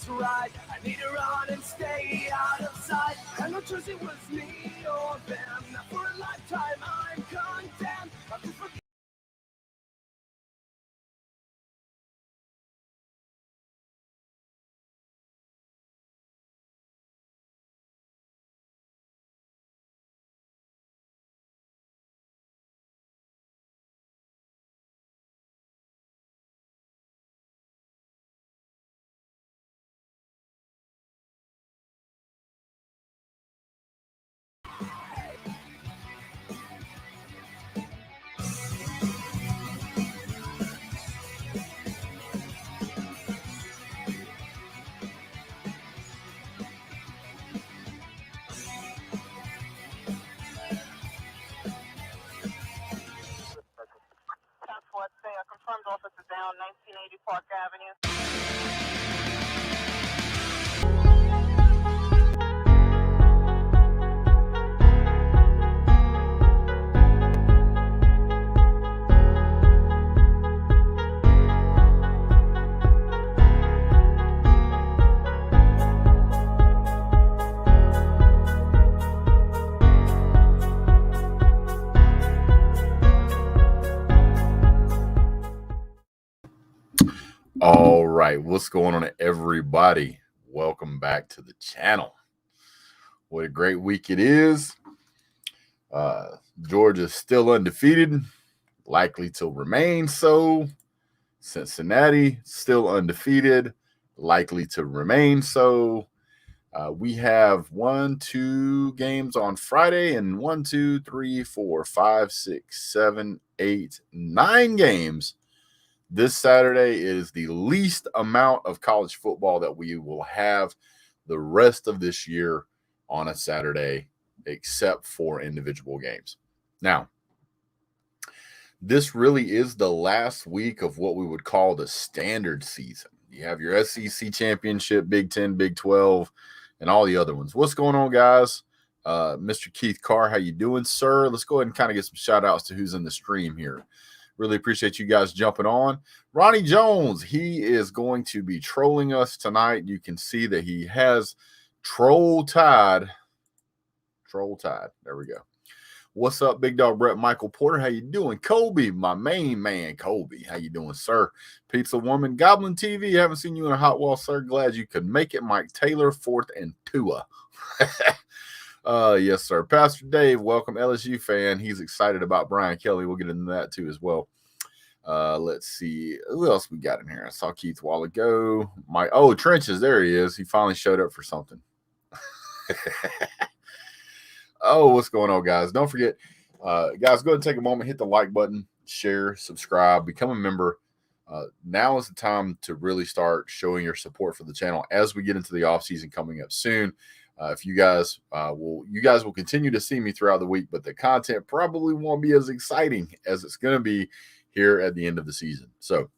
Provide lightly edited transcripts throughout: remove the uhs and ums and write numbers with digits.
just right. I need to run and stay out of sight. And no choice, it was me or them. Now for a lifetime I'm condemned. I could forget. Confirmed officer down 1980 Park Avenue. All right, what's going on, everybody? Welcome back to the channel. What a great week it is. Georgia's still undefeated, likely to remain so. Cincinnati still undefeated, likely to remain so. We have 2 games on Friday and 9 games. This Saturday is the least amount of college football that we will have the rest of this year on a Saturday, except for individual games. Now, this really is the last week of what we would call the standard season. You have your SEC championship, Big 10, Big 12, and all the other ones. What's going on, guys? Mr. Keith Carr, how you doing, sir? Let's go ahead and kind of get some shout outs to who's in the stream here. Really appreciate you guys jumping on. Ronnie Jones, he is going to be trolling us tonight. You can see that he has Troll Tide. There we go. What's up, Big Dog Brett Michael Porter? How you doing? Kobe, my main man, Kobe. How you doing, sir? Pizza Woman, Goblin TV. Haven't seen you in a hot while, sir. Glad you could make it. Mike Taylor, 4th and Tua. Yes, sir. Pastor Dave, welcome. LSU fan. He's excited about Brian Kelly. We'll get into that too as well. Let's see. Who else we got in here? I saw Keith a while ago. Trenches. There he is. He finally showed up for something. What's going on, guys? Don't forget, guys, go ahead and take a moment, hit the like button, share, subscribe, become a member. Now is the time to really start showing your support for the channel as we get into the off season coming up soon. If you guys will continue to see me throughout the week, but the content probably won't be as exciting as it's going to be here at the end of the season. So,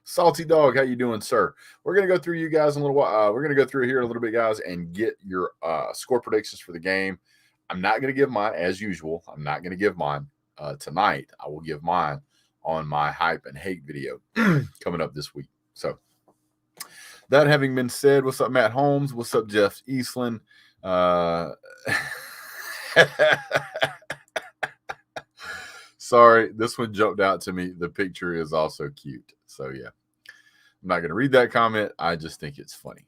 Salty Dog, how you doing, sir? We're going to go through you guys in a little while. We're going to go through here in a little bit, guys, and get your score predictions for the game. I'm not going to give mine as usual. I'm not going to give mine tonight. I will give mine on my hype and hate video coming up this week. So, that having been said, what's up, Matt Holmes? What's up, Jeff Eastland? Sorry, this one jumped out to me. The picture is also cute. So, yeah. I'm not going to read that comment. I just think it's funny.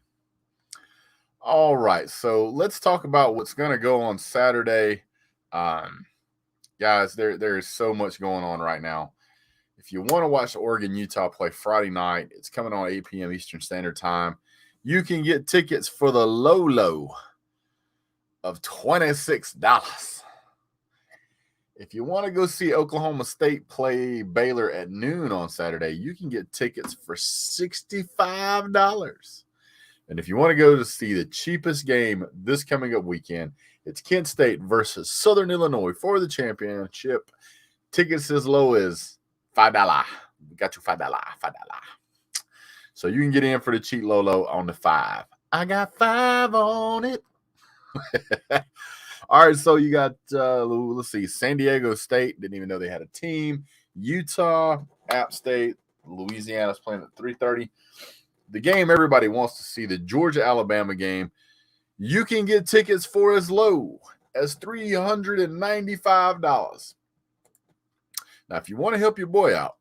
All right, so let's talk about what's going to go on Saturday. Guys, there is so much going on right now. If you want to watch Oregon-Utah play Friday night, it's coming on 8 p.m. Eastern Standard Time. You can get tickets for the low of $26. If you want to go see Oklahoma State play Baylor at noon on Saturday, you can get tickets for $65. And if you want to go to see the cheapest game this coming up weekend, it's Kent State versus Southern Illinois for the championship. Tickets as low as $5. We got you $5. So you can get in for the cheap low on the 5. I got 5 on it. All right, so you got, let's see, San Diego State. Didn't even know they had a team. Utah, App State, Louisiana's playing at 3:30. the game everybody wants to see, the Georgia-Alabama game. You can get tickets for as low as $395. Now, if you want to help your boy out,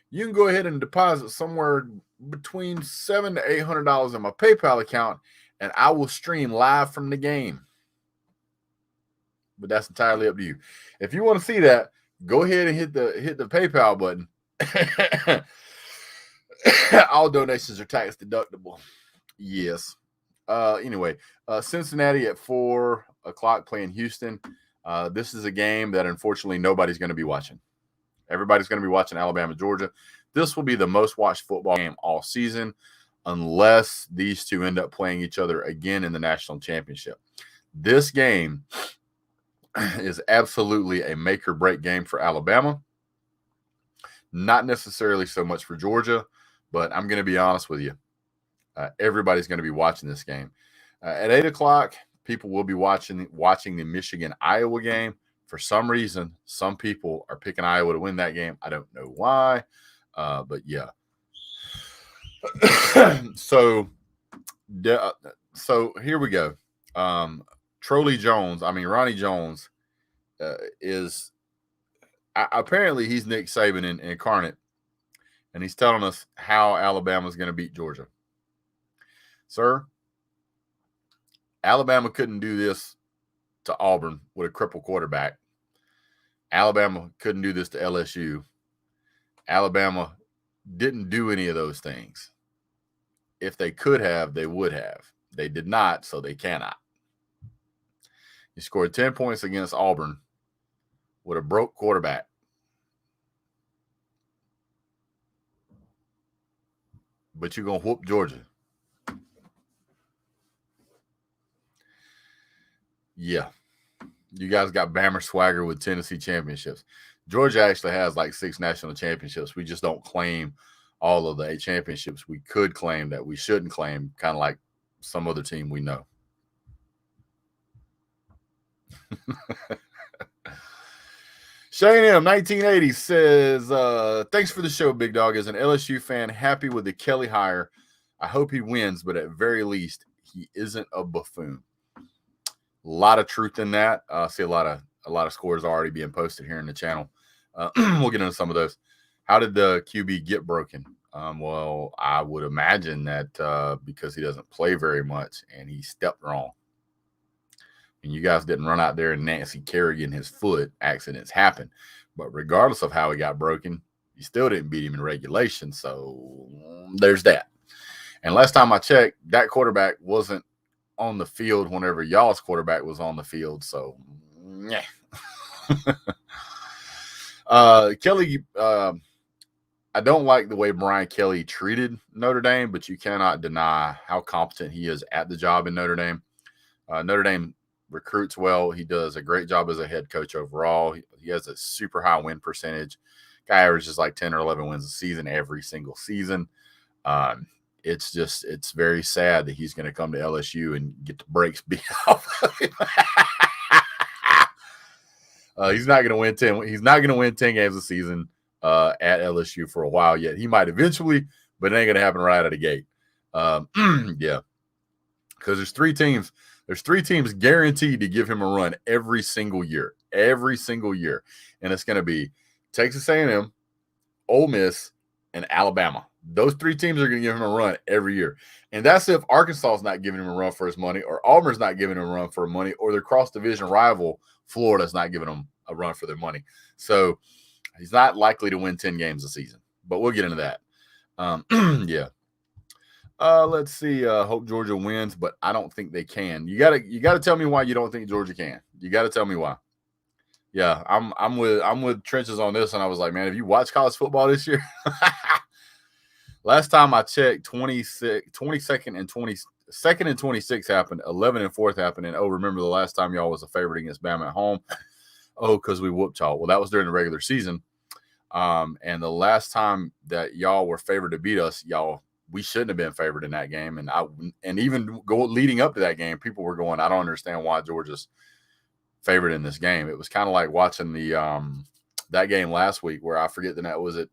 you can go ahead and deposit somewhere between $700 to $800 in my PayPal account, and I will stream live from the game. But that's entirely up to you. If you want to see that, go ahead and hit the PayPal button. All donations are tax deductible. Yes. Anyway, Cincinnati at 4 o'clock playing Houston. This is a game that unfortunately nobody's going to be watching. Everybody's going to be watching Alabama, Georgia. This will be the most watched football game all season unless these two end up playing each other again in the national championship. This game is absolutely a make or break game for Alabama. Not necessarily so much for Georgia, but I'm going to be honest with you. Everybody's going to be watching this game. At 8 o'clock, people will be watching the Michigan-Iowa game. For some reason, some people are picking Iowa to win that game. I don't know why, but yeah. So here we go. Ronnie Jones is apparently he's Nick Saban incarnate, and he's telling us how Alabama's going to beat Georgia. Sir, Alabama couldn't do this to Auburn with a crippled quarterback. Alabama couldn't do this to LSU. Alabama didn't do any of those things. If they could have, they would have. They did not, so they cannot. You scored 10 points against Auburn with a broke quarterback. But you're going to whoop Georgia. Yeah. You guys got Bammer swagger with Tennessee championships. Georgia actually has like 6 national championships. We just don't claim all of the 8 championships we could claim that we shouldn't claim, kind of like some other team we know. Shane M. 1980 says, thanks for the show, Big Dog. As an LSU fan, happy with the Kelly hire. I hope he wins, but at very least, he isn't a buffoon. A lot of truth in that. I see a lot of scores already being posted here in the channel. We'll get into some of those. How did the QB get broken? Well, I would imagine that because he doesn't play very much and he stepped wrong. And you guys didn't run out there and Nancy Kerrigan his foot. Accidents happen. But regardless of how he got broken, you still didn't beat him in regulation. So there's that. And last time I checked, that quarterback wasn't on the field whenever y'all's quarterback was on the field. So, yeah. Kelly, I don't like the way Brian Kelly treated Notre Dame, but you cannot deny how competent he is at the job in Notre Dame. Notre Dame recruits well. He does a great job as a head coach overall. He has a super high win percentage. Guy averages like 10 or 11 wins a season every single season. It's very sad that he's going to come to LSU and get the brakes beat off of him. He's not going to win 10. He's not going to win 10 games a season at LSU for a while yet. He might eventually, but it ain't going to happen right out of the gate. Yeah, because there's 3 teams. There's 3 teams guaranteed to give him a run every single year, and it's going to be Texas A&M, Ole Miss, and Alabama. Those 3 teams are going to give him a run every year. And that's if Arkansas is not giving him a run for his money, or Auburn's not giving him a run for money, or their cross-division rival, Florida's not giving them a run for their money. So he's not likely to win 10 games a season. But we'll get into that. Yeah. Let's see. Hope Georgia wins, but I don't think they can. You gotta tell me why you don't think Georgia can. You gotta tell me why. Yeah, I'm with Trenches on this, and I was like, man, have you watched college football this year? Last time I checked, 22nd and 26 happened, 11 and 4th happened, and remember the last time y'all was a favorite against Bama at home? Because we whooped y'all. Well, that was during the regular season. And the last time that y'all were favored to beat us, we shouldn't have been favored in that game. And even leading up to that game, people were going, I don't understand why Georgia's favored in this game. It was kind of like watching that game last week where I forget the net. Was it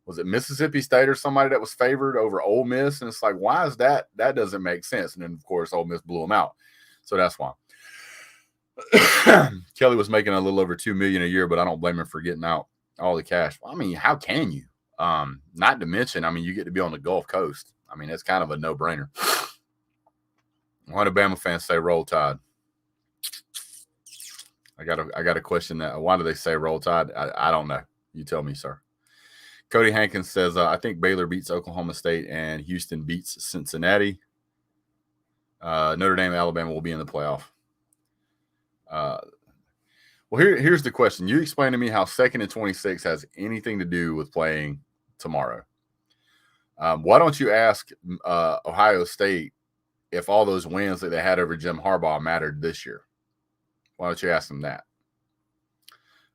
was it Mississippi State or somebody that was favored over Ole Miss? And it's like, why is that? That doesn't make sense. And then, of course, Ole Miss blew them out. So that's why. Kelly was making a little over $2 million a year, but I don't blame him for getting out all the cash. Well, I mean, how can you? Not to mention, I mean, you get to be on the Gulf Coast. I mean, it's kind of a no-brainer. Why do Bama fans say Roll Tide? I got a question that. Why do they say Roll Tide? I don't know. You tell me, sir. Cody Hankins says, I think Baylor beats Oklahoma State and Houston beats Cincinnati. Notre Dame, Alabama will be in the playoff. Well, here's the question. You explain to me how 2nd and 26 has anything to do with playing tomorrow. Why don't you ask Ohio State if all those wins that they had over Jim Harbaugh mattered this year? Why don't you ask them that?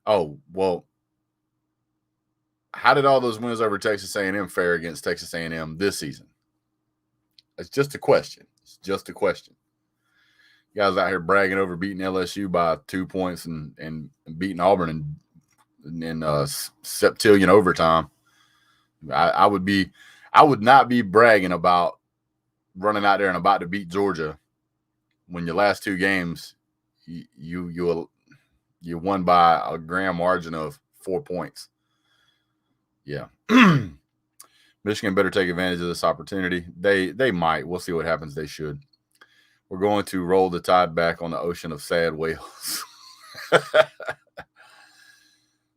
Oh, well, how did all those wins over Texas A&M fare against Texas A&M this season? It's just a question. It's just a question. You guys out here bragging over beating LSU by 2 points and beating Auburn in septillion overtime. I would not be bragging about running out there and about to beat Georgia when your last 2 games you won by a grand margin of 4 points. Yeah. Michigan better take advantage of this opportunity. They might. We'll see what happens. They should. We're going to roll the tide back on the ocean of sad whales.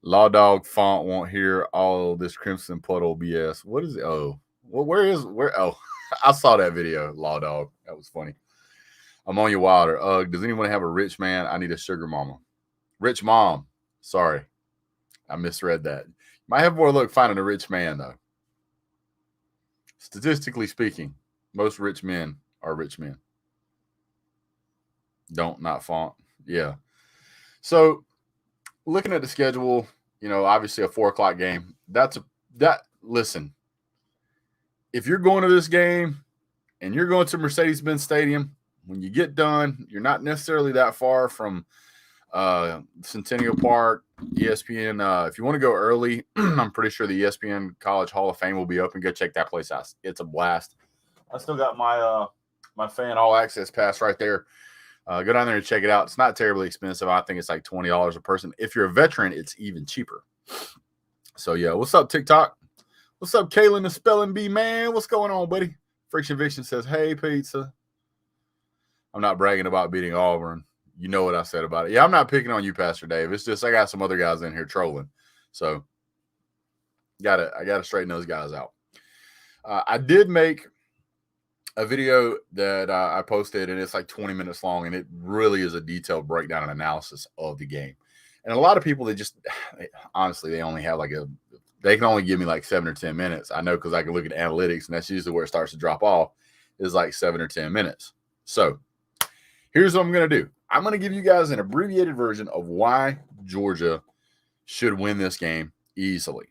Law Dog Font won't hear all this Crimson Puddle BS. What is it? Oh, well, where? Oh, I saw that video, Law Dog. That was funny. I'm on your Wilder. Does anyone have a rich man? I need a sugar mama. Rich mom. Sorry. I misread that. Might have more luck finding a rich man, though. Statistically speaking, most rich men are rich men. Not Font. Yeah. So looking at the schedule, obviously a 4:00 game. Listen, if you're going to this game and you're going to Mercedes-Benz Stadium, when you get done, you're not necessarily that far from Centennial Park, ESPN. If you want to go early, I'm pretty sure the ESPN College Hall of Fame will be open. Go check that place out. It's a blast. I still got my fan all access pass right there. Go down there and check it out. It's not terribly expensive. I think it's like $20 a person. If you're a veteran, it's even cheaper. So, yeah. What's up, TikTok? What's up, Kalen the Spelling Bee, man? What's going on, buddy? Friction Viction says, hey, pizza. I'm not bragging about beating Auburn. You know what I said about it. Yeah, I'm not picking on you, Pastor Dave. It's just I got some other guys in here trolling. So, I gotta straighten those guys out. I did make a video that I posted, and it's like 20 minutes long, and it really is a detailed breakdown and analysis of the game. And a lot of people, honestly, they only have they can only give me like 7 or 10 minutes. I know because I can look at analytics, and that's usually where it starts to drop off, is like 7 or 10 minutes. So here's what I'm going to do. I'm going to give you guys an abbreviated version of why Georgia should win this game easily.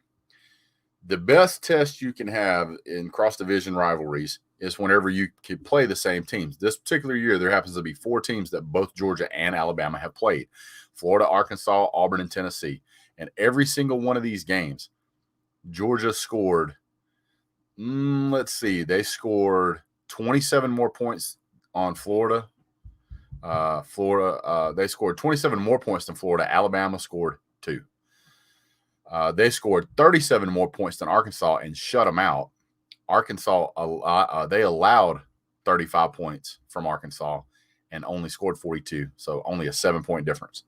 The best test you can have in cross-division rivalries is whenever you can play the same teams. This particular year, there happens to be 4 teams that both Georgia and Alabama have played: Florida, Arkansas, Auburn, and Tennessee. And every single one of these games, Georgia scored, they scored 27 more points on Florida. They scored 27 more points than Florida. Alabama scored 2. They scored 37 more points than Arkansas and shut them out. Arkansas, they allowed 35 points from Arkansas and only scored 42, so only a 7-point difference.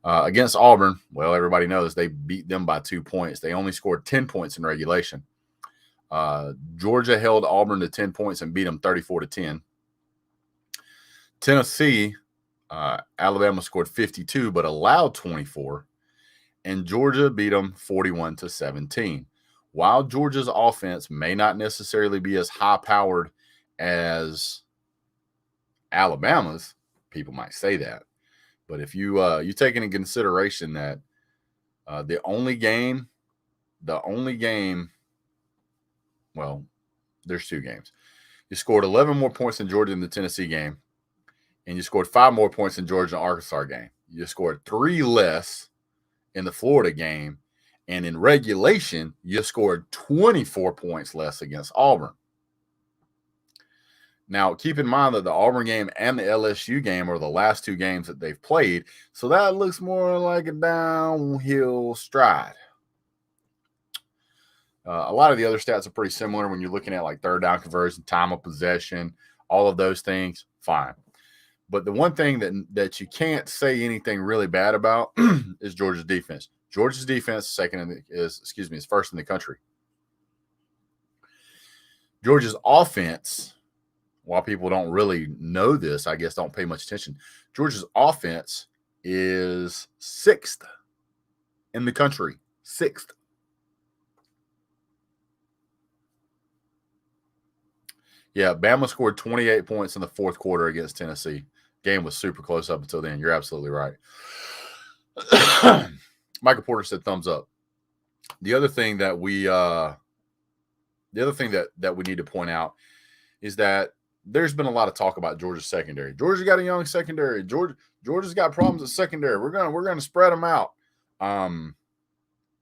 Against Auburn, well, everybody knows they beat them by 2 points. They only scored 10 points in regulation. Georgia held Auburn to 10 points and beat them 34-10. Tennessee, Alabama scored 52 but allowed 24, and Georgia beat them 41-17. While Georgia's offense may not necessarily be as high-powered as Alabama's, people might say that. But if you take into consideration that the only game, well, there's 2 games. You scored 11 more points in Georgia in the Tennessee game, and you scored 5 more points in Georgia and Arkansas game. You scored 3 less in the Florida game, And in regulation, you scored 24 points less against Auburn. Now, keep in mind that the Auburn game and the LSU game are the last two games that they've played, so that looks more like a downhill stride. A lot of the other stats are pretty similar when you're looking at like third down conversion, time of possession, all of those things, fine. But the one thing that you can't say anything really bad about is Georgia's defense. Georgia's defense is first in the country. Georgia's offense, while people don't really know this, I guess don't pay much attention, Georgia's offense is 6th in the country. 6th. Yeah, Bama scored 28 points in the fourth quarter against Tennessee. Game was super close up until then. You're absolutely right. Michael Porter said thumbs up. The other thing that we need to point out is that there's been a lot of talk about Georgia's secondary. Georgia got a young secondary. Georgia's got problems at secondary. We're gonna spread them out.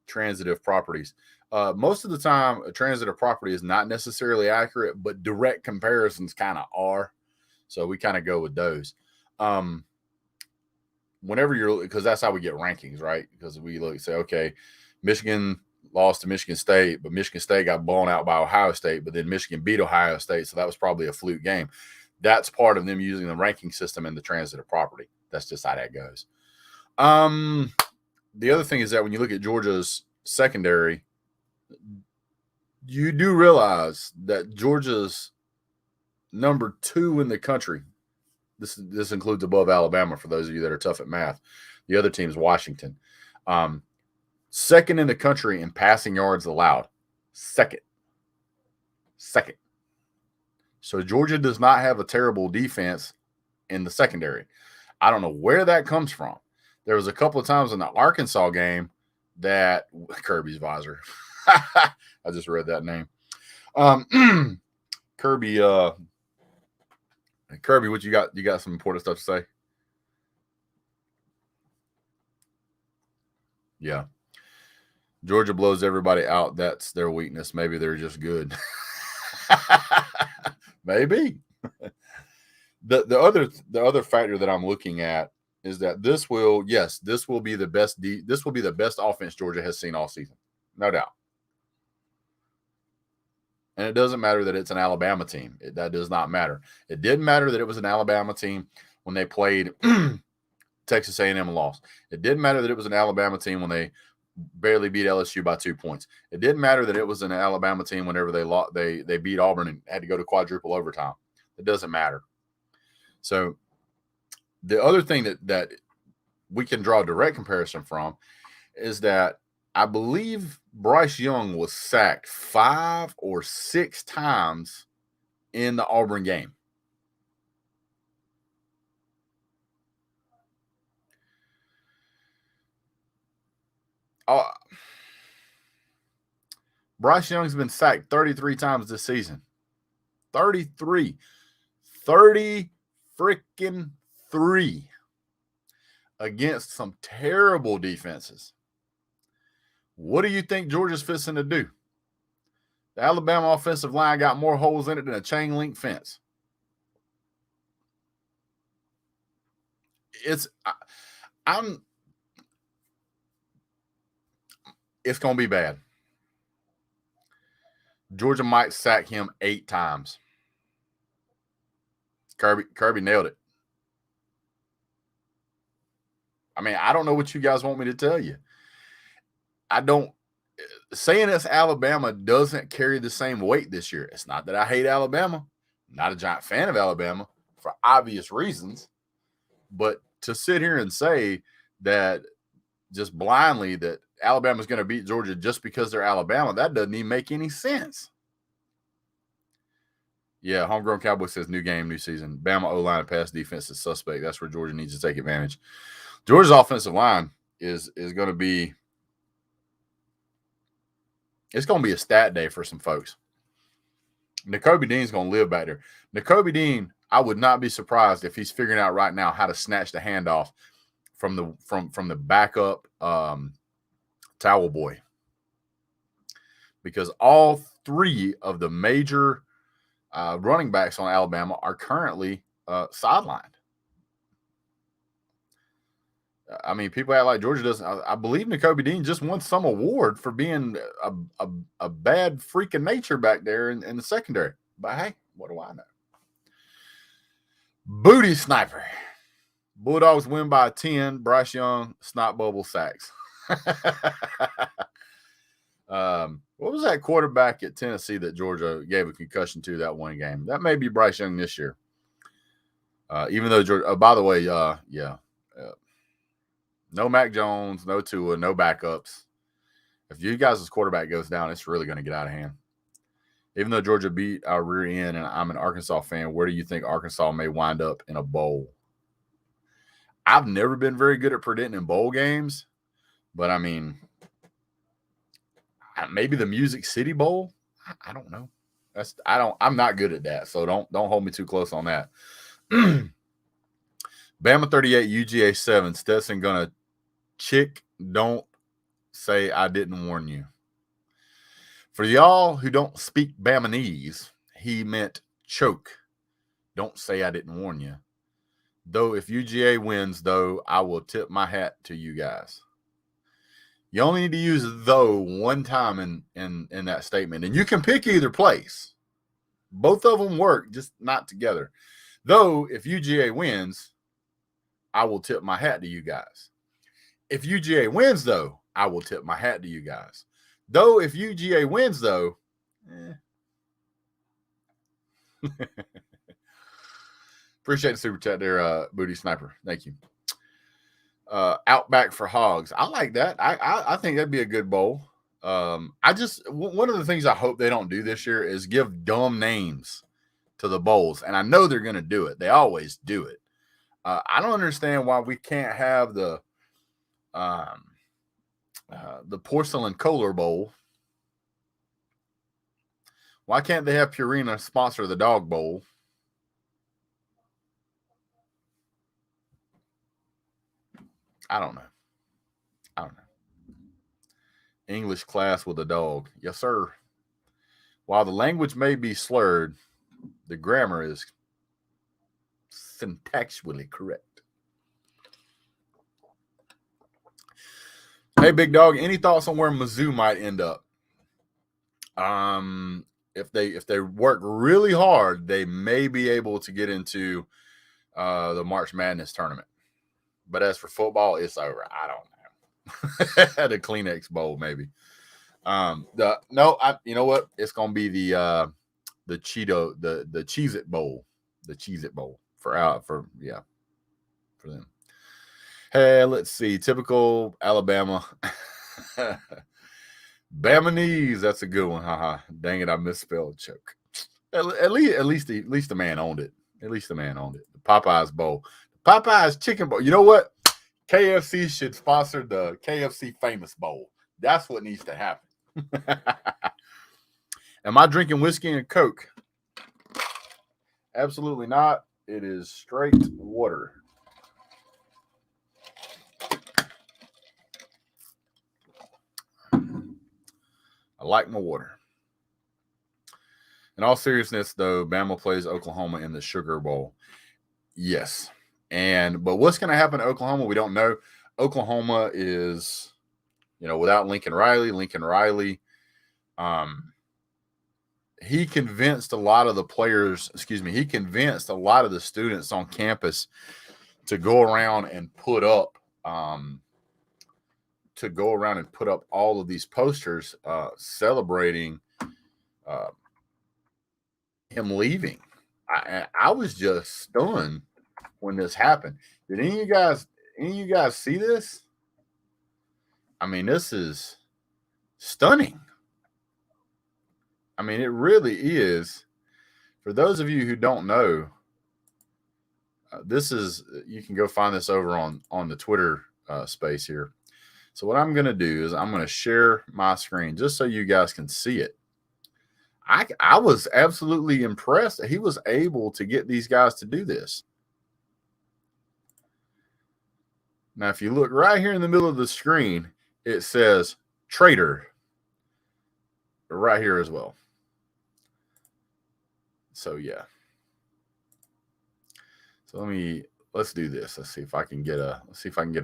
Transitive properties. Most of the time, a transitive property is not necessarily accurate, but direct comparisons kind of are. So we kind of go with those. Because that's how we get rankings, right? Because we say, okay, Michigan lost to Michigan State, but Michigan State got blown out by Ohio State, but then Michigan beat Ohio State, so that was probably a fluke game. That's part of them using the ranking system and the transitive property. That's just how that goes. The other thing is that when you look at Georgia's secondary, you do realize that Georgia's number 2 in the country. This includes above Alabama for those of you that are tough at math. The other team is Washington. 2nd in the country in passing yards allowed. Second. So Georgia does not have a terrible defense in the secondary. I don't know where that comes from. There was a couple of times in the Arkansas game that Kirby's visor. I just read that name. Kirby, what you got? You got some important stuff to say? Yeah. Georgia blows everybody out. That's their weakness. Maybe they're just good. Maybe. The other factor that I'm looking at is that this will be the best offense Georgia has seen all season. No doubt. And it doesn't matter that it's an Alabama team. That does not matter. It didn't matter that it was an Alabama team when they played Texas A&M and lost. It didn't matter that it was an Alabama team when they barely beat LSU by 2 points. It didn't matter that it was an Alabama team whenever they beat Auburn and had to go to quadruple overtime. It doesn't matter. So the other thing that we can draw a direct comparison from is that I believe Bryce Young was sacked 5 or 6 times in the Auburn game. Bryce Young's been sacked 33 times this season. 33. 30 freaking 3 against some terrible defenses. What do you think Georgia's fixing to do? The Alabama offensive line got more holes in it than a chain link fence. It's going to be bad. Georgia might sack him 8 times. Kirby nailed it. I mean, I don't know what you guys want me to tell you. Saying it's Alabama doesn't carry the same weight this year. It's not that I hate Alabama. I'm not a giant fan of Alabama for obvious reasons. But to sit here and say that just blindly that Alabama's going to beat Georgia just because they're Alabama, that doesn't even make any sense. Yeah, Homegrown Cowboy says new game, new season. Bama O-line and pass defense is suspect. That's where Georgia needs to take advantage. Georgia's offensive line is going to be – it's going to be a stat day for some folks. Nakobe Dean's going to live back there. Nakobe Dean, I would not be surprised if he's figuring out right now how to snatch the handoff from the backup towel boy. because all three of the major running backs on Alabama are currently sidelined. I mean, people act like Georgia doesn't. I believe N'Kobe Dean just won some award for being a bad freaking nature back there in the secondary. But hey, what do I know? Booty sniper. Bulldogs win by 10. Bryce Young, snot bubble sacks. What was that quarterback at Tennessee that Georgia gave a concussion to that one game? That may be Bryce Young this year. Even though Georgia, by the way, no Mac Jones, no Tua, no backups. If you guys' quarterback goes down, it's really going to get out of hand. Even though Georgia beat our rear end, and I'm an Arkansas fan, where do you think Arkansas may wind up in a bowl? I've never been very good at predicting bowl games, but I mean, maybe the Music City Bowl. I don't know. I'm not good at that, so don't hold me too close on that. Bama 38, UGA 7. Stetson gonna chick. Don't say I didn't warn you. For y'all who don't speak Bamanese, he meant choke. Don't say I didn't warn you. Though if UGA wins, though, I will tip my hat to you guys. You only need to use though one time in that statement. And you can pick either place. Both of them work, just not together. Though if UGA wins, I will tip my hat to you guys. If UGA wins, though, I will tip my hat to you guys. Though if UGA wins, though, Appreciate the super chat there, Booty Sniper. Thank you. Outback for Hogs. I like that. I think that'd be a good bowl. One of the things I hope they don't do this year is give dumb names to the bowls. And I know they're going to do it. They always do it. I don't understand why we can't have the porcelain Kohler bowl. Why can't they have Purina sponsor the dog bowl? I don't know. English class with a dog. Yes, sir. While the language may be slurred, the grammar is syntactically correct. Hey, big dog, any thoughts on where Mizzou might end up? If they work really hard, they may be able to get into the March Madness tournament. But as for football, it's over. I don't know. The Kleenex Bowl, maybe. You know what? It's gonna be the Cheeto, the Cheez-It Bowl, the Cheez-It Bowl for them. Hey, let's see. Typical Alabama. Bamanese, that's a good one. Haha. Dang it, I misspelled choke. At least the man owned it. At least the man owned it. The Popeyes Bowl. Popeyes Chicken Bowl. You know what? KFC should sponsor the KFC Famous Bowl. That's what needs to happen. Am I drinking whiskey and Coke? Absolutely not. It is straight water. I like my water. In all seriousness, though, Bama plays Oklahoma in the Sugar Bowl. Yes. But what's going to happen to Oklahoma? We don't know. Oklahoma is, without Lincoln Riley, he convinced a lot of the players, he convinced a lot of the students on campus to go around and put up all of these posters celebrating him leaving. I was just stunned when this happened. Did any of you guys see this? I mean, this is stunning. I mean, it really is. For those of you who don't know, you can go find this over on the Twitter space here. So what I'm going to do is I'm going to share my screen just so you guys can see it. I was absolutely impressed that he was able to get these guys to do this. Now, if you look right here in the middle of the screen, it says traitor. right here as well. So yeah. So let's do this. Let's see if I can get a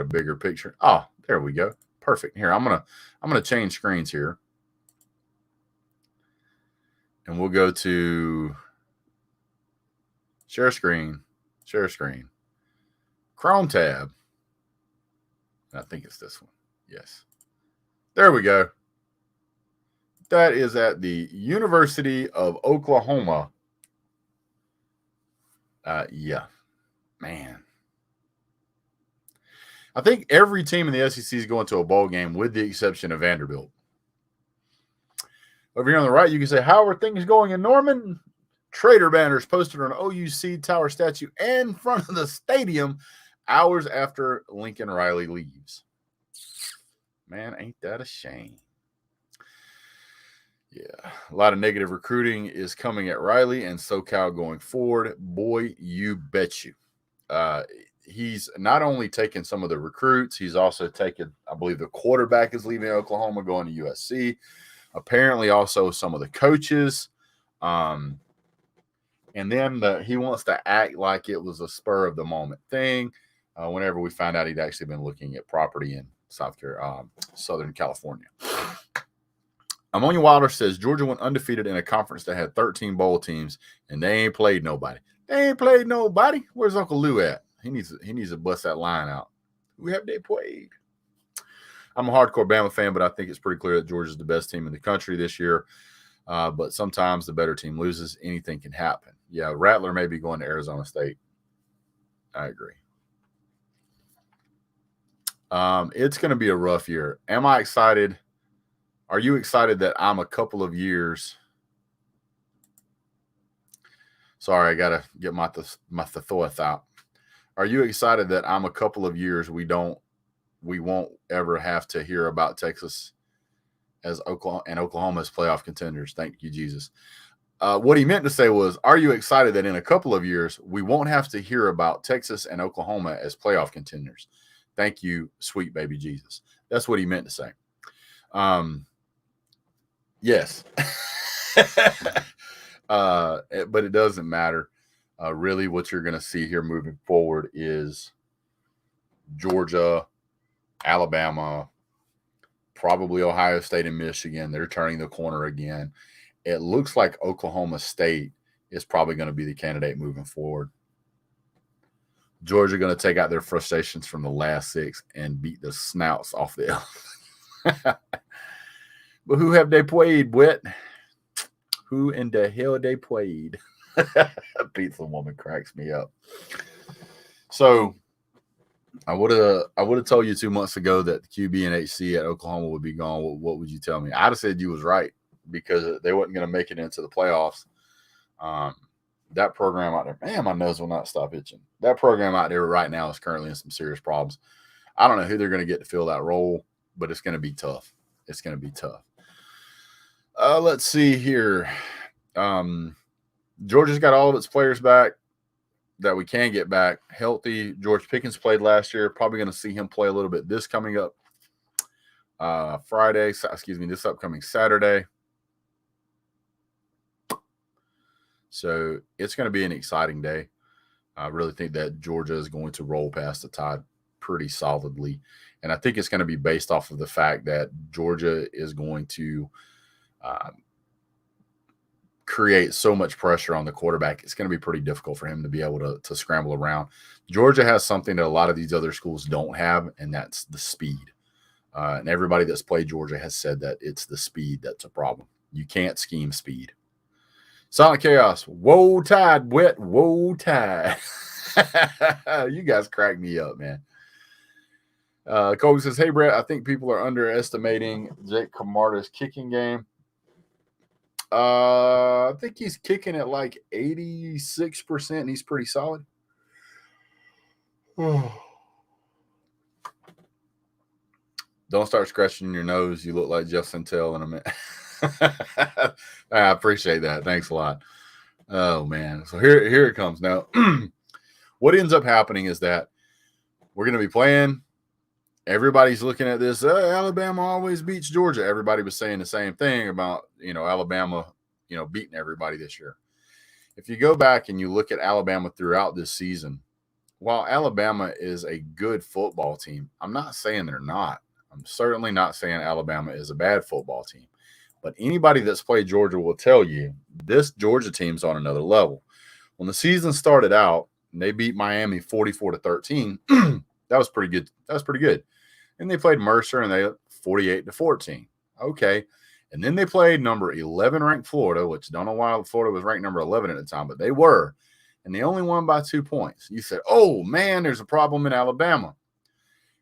bigger picture. Oh, there we go. Perfect. Here, I'm gonna change screens here. And we'll go to share screen, Chrome tab. I think it's this one. Yes. There we go. That is at the University of Oklahoma. Yeah, man. I think every team in the SEC is going to a bowl game with the exception of Vanderbilt. Over here on the right, you can say, how are things going in Norman? Trader banners posted on OUC Tower statue in front of the stadium hours after Lincoln Riley leaves. Man, ain't that a shame? Yeah, a lot of negative recruiting is coming at Riley and SoCal going forward. Boy, you bet you. He's not only taken some of the recruits, he's also taken, I believe the quarterback is leaving Oklahoma, going to USC. Apparently also some of the coaches. And then he wants to act like it was a spur of the moment thing. Whenever we found out he'd actually been looking at property in Southern California. Ammonia Wilder says Georgia went undefeated in a conference that had 13 bowl teams, and they ain't played nobody. They ain't played nobody. Where's Uncle Lou at? He needs to bust that line out. Who have they played? I'm a hardcore Bama fan, but I think it's pretty clear that Georgia's the best team in the country this year. But sometimes the better team loses. Anything can happen. Yeah, Rattler may be going to Arizona State. I agree. It's going to be a rough year. Am I excited? Are you excited that I'm a couple of years? Sorry, I got to get my thesaurus out. Are you excited that I'm a couple of years we won't ever have to hear about Texas as Oklahoma as playoff contenders? Thank you, Jesus. What he meant to say was, are you excited that in a couple of years we won't have to hear about Texas and Oklahoma as playoff contenders? Thank you, sweet baby Jesus. That's what he meant to say. Yes. But it doesn't matter. Really, what you're going to see here moving forward is Georgia, Alabama, probably Ohio State and Michigan. They're turning the corner again. It looks like Oklahoma State is probably going to be the candidate moving forward. Georgia going to take out their frustrations from the last six and beat the snouts off the elephant. But who have they played, Whit? Who in the hell they played? Pizza woman cracks me up. So I would have told you 2 months ago that the QB and HC at Oklahoma would be gone. What would you tell me? I'd have said you was right because they wasn't going to make it into the playoffs. That program out there, man, my nose will not stop itching. That program out there right now is currently in some serious problems. I don't know who they're going to get to fill that role, but it's going to be tough. It's going to be tough. Let's see here. Georgia's got all of its players back that we can get back healthy. George Pickens played last year. Probably going to see him play a little bit this coming up this upcoming Saturday. So it's going to be an exciting day. I really think that Georgia is going to roll past the Tide pretty solidly. And I think it's going to be based off of the fact that Georgia is going to create so much pressure on the quarterback. It's going to be pretty difficult for him to be able to scramble around. Georgia has something that a lot of these other schools don't have, and that's the speed. And everybody that's played Georgia has said that it's the speed that's a problem. You can't scheme speed. Silent Chaos. Whoa, Tide, wet. Whoa, Tide. You guys crack me up, man. Kobe says, hey, Brett, I think people are underestimating Jake Camarda's kicking game. I think he's kicking at like 86%, and he's pretty solid. Don't start scratching your nose. You look like Jeff Santel in a minute. I appreciate that. Thanks a lot. Oh, man. So here it comes. Now, what ends up happening is that we're going to be playing, everybody's looking at this. Alabama always beats Georgia. Everybody was saying the same thing about, Alabama, beating everybody this year. If you go back and you look at Alabama throughout this season, while Alabama is a good football team, I'm not saying they're not. I'm certainly not saying Alabama is a bad football team. But anybody that's played Georgia will tell you this Georgia team's on another level. When the season started out and they beat Miami 44-13, that was pretty good. That was pretty good. And they played Mercer and they 48-14. Okay. And then they played number 11 ranked Florida, which don't know why Florida was ranked number 11 at the time, but they were. And they only won by 2 points. You said, oh, man, there's a problem in Alabama.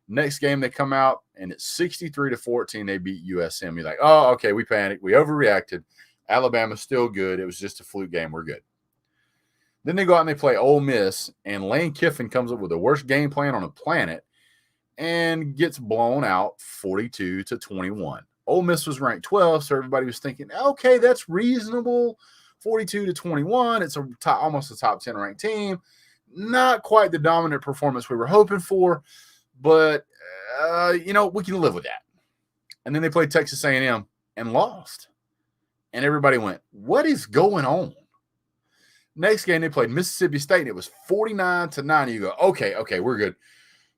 Next game, they come out, and it's 63-14. They beat USM. You're like, oh, okay, we panicked. We overreacted. Alabama's still good. It was just a fluke game. We're good. Then they go out and they play Ole Miss, and Lane Kiffin comes up with the worst game plan on the planet and gets blown out 42-21. Ole Miss was ranked 12, so everybody was thinking, okay, that's reasonable. 42-21. It's almost a top 10 ranked team. Not quite the dominant performance we were hoping for, but we can live with that. And then they played Texas A&M and lost. And everybody went, what is going on? Next game, they played Mississippi State, and it was 49-9. You go, okay, we're good.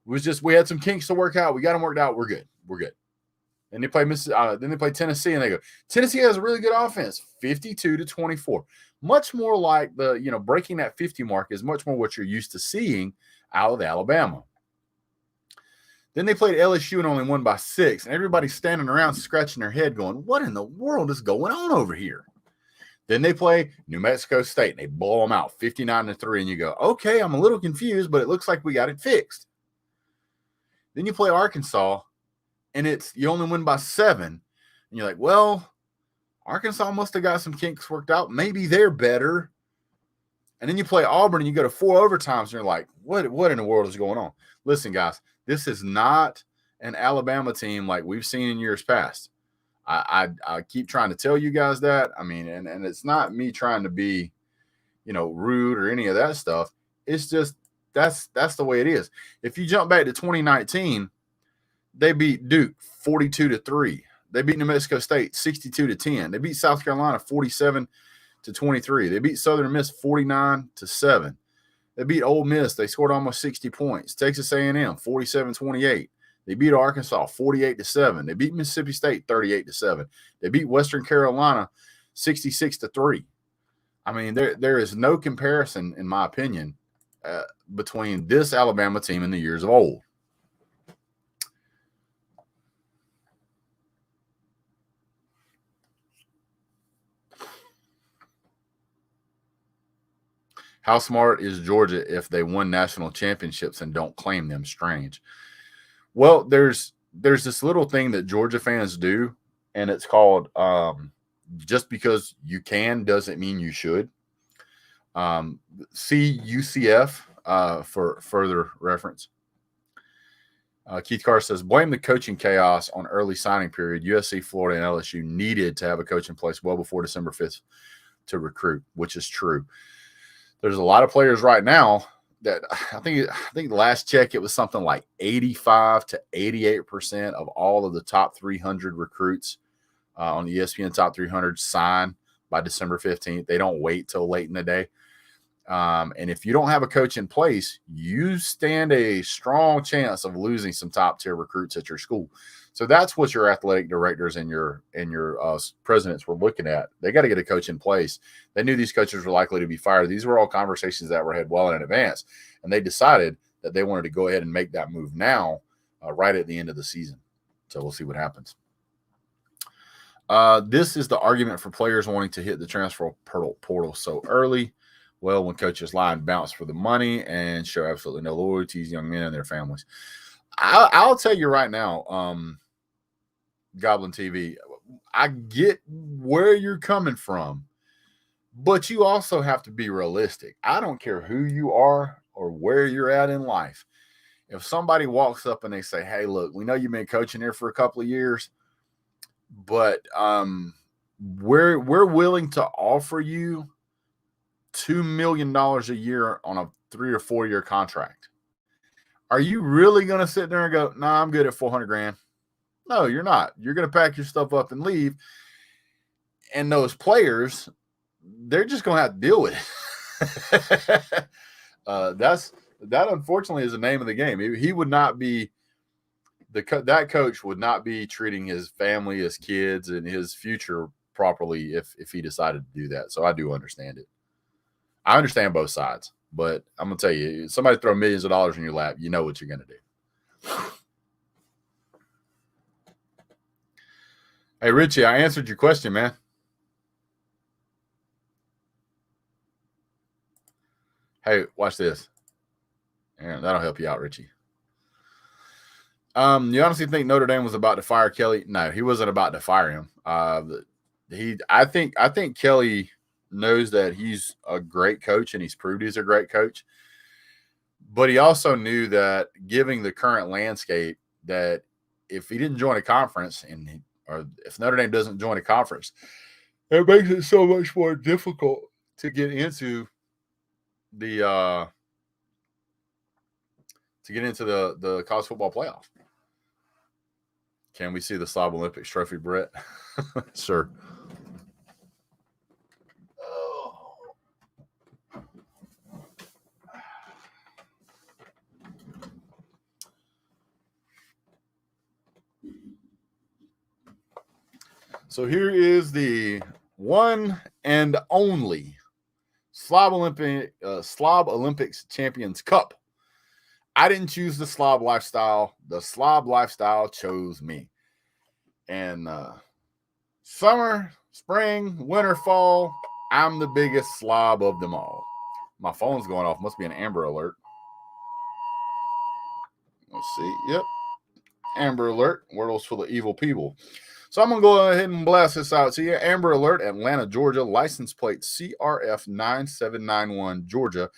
We had some kinks to work out. We got them worked out. We're good. And they play then they play Tennessee, and they go, Tennessee has a really good offense, 52-24. Much more like the, breaking that 50 mark is much more what you're used to seeing out of Alabama. Then they played LSU and only won by 6, and everybody's standing around scratching their head going, what in the world is going on over here? Then they play New Mexico State, and they blow them out 59-3, and you go, okay, I'm a little confused, but it looks like we got it fixed. Then you play Arkansas, and you only win by 7. And you're like, well, Arkansas must have got some kinks worked out. Maybe they're better. And then you play Auburn, and you go to 4 overtimes, and you're like, what in the world is going on? Listen, guys, this is not an Alabama team like we've seen in years past. I keep trying to tell you guys that. I mean, and it's not me trying to be, rude or any of that stuff. It's just that's the way it is. If you jump back to 2019, they beat Duke 42-3. They beat New Mexico State 62-10. They beat South Carolina 47-23. They beat Southern Miss 49-7. They beat Ole Miss. They scored almost 60 points. Texas A&M 47-28. They beat Arkansas 48-7. They beat Mississippi State 38-7. They beat Western Carolina 66-3. I mean, there is no comparison, in my opinion, between this Alabama team and the years of old. How smart is Georgia if they won national championships and don't claim them? Strange. Well, there's this little thing that Georgia fans do, and it's called just because you can doesn't mean you should. See UCF for further reference. Keith Carr says, blame the coaching chaos on early signing period. USC, Florida, and LSU needed to have a coach in place well before December 5th to recruit, which is true. There's a lot of players right now that I think the last check, it was something like 85-88% of all of the top 300 recruits on the ESPN top 300 sign by December 15th. They don't wait till late in the day. And if you don't have a coach in place, you stand a strong chance of losing some top tier recruits at your school. So that's what your athletic directors and your presidents were looking at. They got to get a coach in place. They knew these coaches were likely to be fired. These were all conversations that were had well in advance, and they decided that they wanted to go ahead and make that move now, right at the end of the season. So we'll see what happens. This is the argument for players wanting to hit the transfer portal so early. Well, when coaches lie and bounce for the money and show absolutely no loyalty to young men and their families. I'll tell you right now, Goblin TV, I get where you're coming from, but you also have to be realistic. I don't care who you are or where you're at in life. If somebody walks up and they say, hey, look, we know you've been coaching here for a couple of years, but we're willing to offer you $2 million a year on a 3 or 4 year contract. Are you really going to sit there and go, nah, I'm good at 400 grand? No, you're not. You're going to pack your stuff up and leave. And those players, they're just going to have to deal with it. That unfortunately is the name of the game. He would not be that coach would not be treating his family, his kids, and his future properly if he decided to do that. So I do understand it. I understand both sides, but I'm gonna tell you, somebody throw millions of dollars in your lap, you know what you're gonna do. Hey Richie, I answered your question, man. Hey, watch this. And that'll help you out, Richie. You honestly think Notre Dame was about to fire Kelly? No, he wasn't about to fire him. I think Kelly knows that he's a great coach and he's proved he's a great coach. But he also knew that given the current landscape, that if he didn't join a conference or if Notre Dame doesn't join a conference, it makes it so much more difficult to get into the college football playoff. Can we see the Slob Olympics trophy, Brett? Sure. So here is the one and only Slob Olympics Champions Cup. I didn't choose the slob lifestyle. The slob lifestyle chose me. And summer, spring, winter, fall, I'm the biggest slob of them all. My phone's going off. Must be an Amber Alert. Let's see. Yep. Amber Alert. World's full of evil people. So I'm going to go ahead and blast this out to you. Amber Alert, Atlanta, Georgia. License plate CRF 9791, Georgia.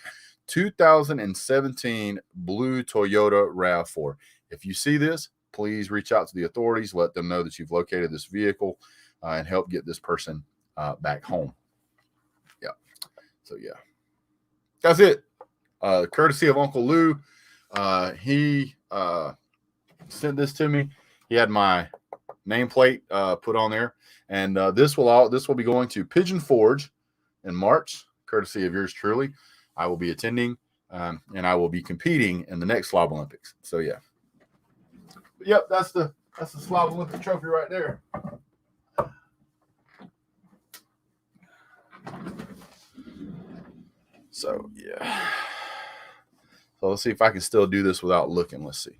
2017 blue Toyota RAV4. If you see this, please reach out to the authorities. Let them know that you've located this vehicle and help get this person back home. Yeah. So, yeah. That's it. Courtesy of Uncle Lou. He sent this to me. He had my nameplate put on there. And this will be going to Pigeon Forge in March, courtesy of yours truly. I will be attending, and I will be competing in the next Slob Olympics. So yeah, yep, that's the Slob Olympic trophy right there. So yeah, so let's see if I can still do this without looking. Let's see.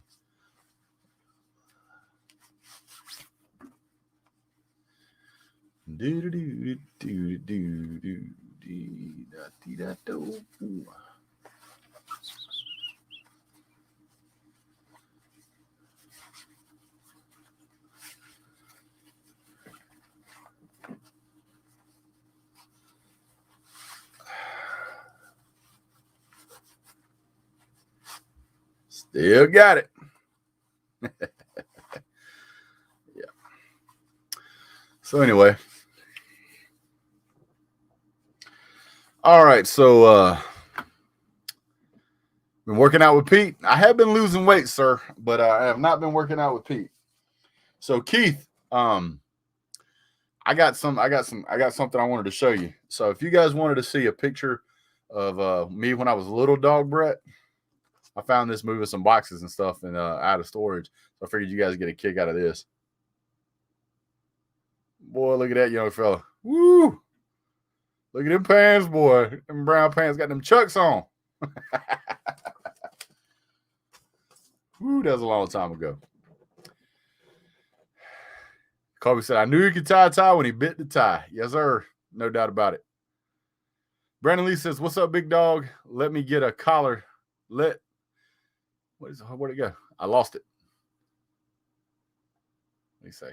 Still got it. Yeah. So anyway. All right, so been working out with Pete. I have been losing weight, sir, but I have not been working out with Pete. So Keith, I got something I wanted to show you. So if you guys wanted to see a picture of me when I was a little dog, Brett, I found this moving some boxes and stuff and out of storage. So I figured you guys get a kick out of this. Boy, look at that young fella. Woo! Look at them pants, boy. Them brown pants got them Chucks on. Woo, that was a long time ago. Kobe said, I knew he could tie a tie when he bit the tie. Yes, sir. No doubt about it. Brandon Lee says, what's up, big dog? Let me get a collar. Where'd it go? I lost it. Let me say,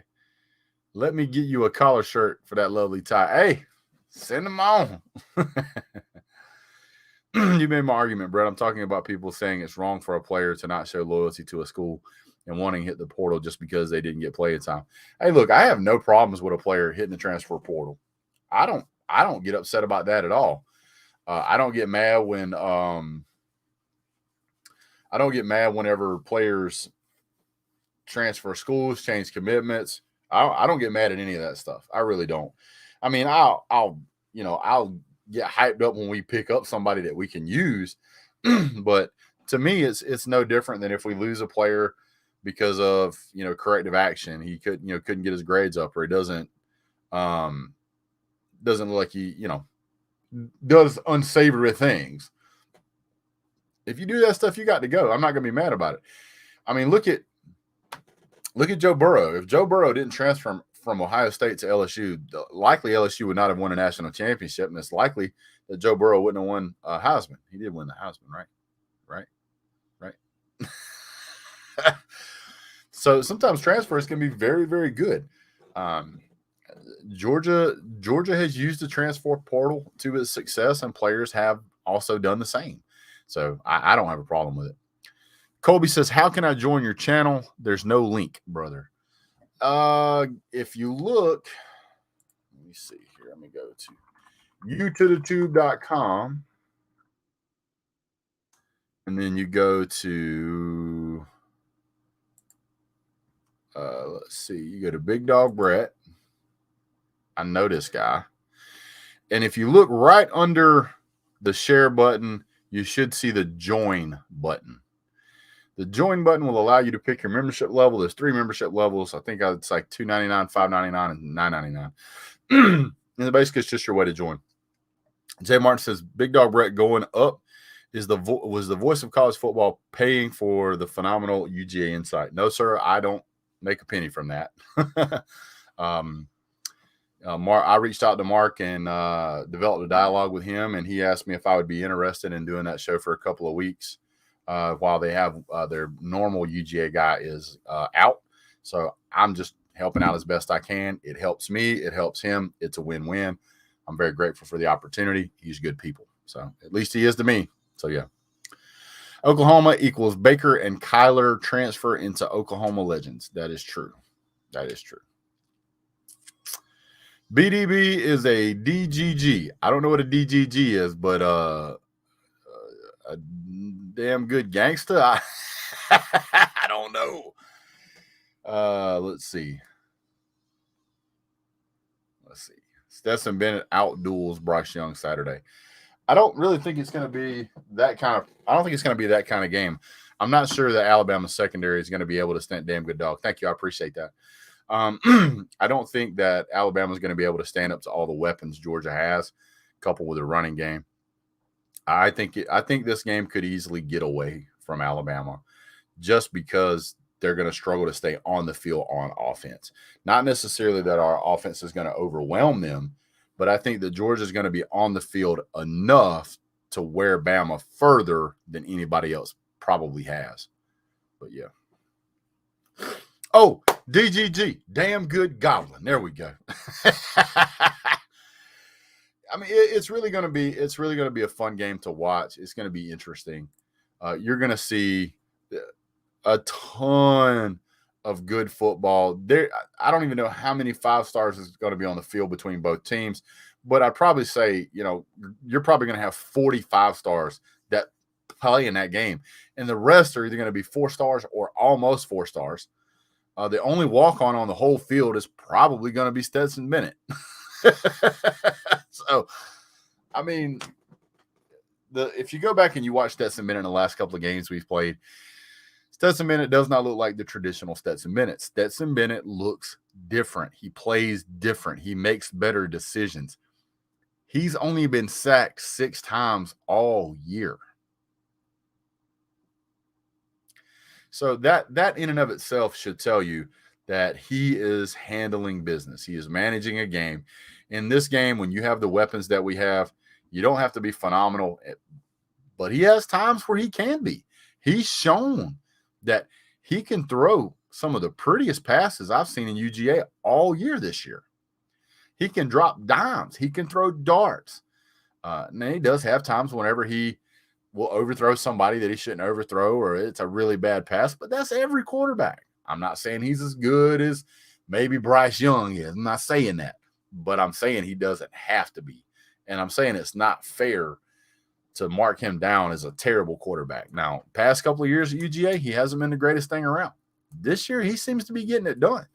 let me get you a collar shirt for that lovely tie. Hey, send them on. You made my argument, Brett. I'm talking about people saying it's wrong for a player to not show loyalty to a school and wanting to hit the portal just because they didn't get playing time. Hey, look, I have no problems with a player hitting the transfer portal. I don't get upset about that at all. I don't get mad when I don't get mad whenever players transfer schools, change commitments. I don't get mad at any of that stuff. I really don't. I mean, I'll get hyped up when we pick up somebody that we can use, but to me, it's no different than if we lose a player because of corrective action. He couldn't get his grades up, or he doesn't look like he does unsavory things. If you do that stuff, you got to go. I'm not gonna be mad about it. I mean, look at Joe Burrow. If Joe Burrow didn't transfer from Ohio State to LSU, likely LSU would not have won a national championship, and it's likely that Joe Burrow wouldn't have won Heisman. He did win the Heisman, right? So sometimes transfers can be very, very good. Georgia has used the transfer portal to its success, and players have also done the same. So I don't have a problem with it. Colby says, how can I join your channel? There's no link, brother. If you look, let me see here. Let me go to youtube.com. And then you go to, let's see, you go to Big Dog Brett. I know this guy. And if you look right under the share button, you should see the join button. The join button will allow you to pick your membership level. There's 3 membership levels. I think it's like $2.99, $5.99, and $9.99. And basically, it's just your way to join. Jay Martin says, Big Dog Brett going up was the voice of college football paying for the phenomenal UGA insight. No, sir, I don't make a penny from that. I reached out to Mark and developed a dialogue with him, and he asked me if I would be interested in doing that show for a couple of weeks while they have their normal UGA guy is out. So I'm just helping out as best I can. It helps me. It helps him. It's a win-win. I'm very grateful for the opportunity. He's good people. So at least he is to me. So, yeah. Oklahoma equals Baker and Kyler transfer into Oklahoma Legends. That is true. That is true. BDB is a DGG. I don't know what a DGG is, but a damn good gangster. I don't know. Let's see. Stetson Bennett outduels Bryce Young Saturday. I don't really think it's going to be that kind of game. I'm not sure that Alabama secondary is going to be able to stand damn good dog. Thank you. I appreciate that. I don't think that Alabama is going to be able to stand up to all the weapons Georgia has, coupled with a running game. I think this game could easily get away from Alabama just because they're going to struggle to stay on the field on offense. Not necessarily that our offense is going to overwhelm them, but I think that Georgia is going to be on the field enough to wear Bama further than anybody else probably has. But, yeah. Oh, DGG, damn good goblin. There we go. I mean, it's really going to be a fun game to watch. It's going to be interesting. You're going to see a ton of good football. There, I don't even know how many 5-stars is going to be on the field between both teams, but I'd probably say, you're probably going to have 40 5-stars that play in that game, and the rest are either going to be 4-stars or almost 4-stars. The only walk-on the whole field is probably going to be Stetson Bennett. So, I mean, if you go back and you watch Stetson Bennett in the last couple of games we've played, Stetson Bennett does not look like the traditional Stetson Bennett. Stetson Bennett looks different. He plays different. He makes better decisions. He's only been sacked 6 times all year. So that in and of itself should tell you that he is handling business. He is managing a game. In this game, when you have the weapons that we have, you don't have to be phenomenal, but he has times where he can be. He's shown that he can throw some of the prettiest passes I've seen in UGA all year this year. He can drop dimes. He can throw darts. And he does have times whenever he will overthrow somebody that he shouldn't overthrow, or it's a really bad pass, but that's every quarterback. I'm not saying he's as good as maybe Bryce Young is. I'm not saying that, but I'm saying he doesn't have to be. And I'm saying it's not fair to mark him down as a terrible quarterback. Now, past couple of years at UGA, he hasn't been the greatest thing around. This year, he seems to be getting it done.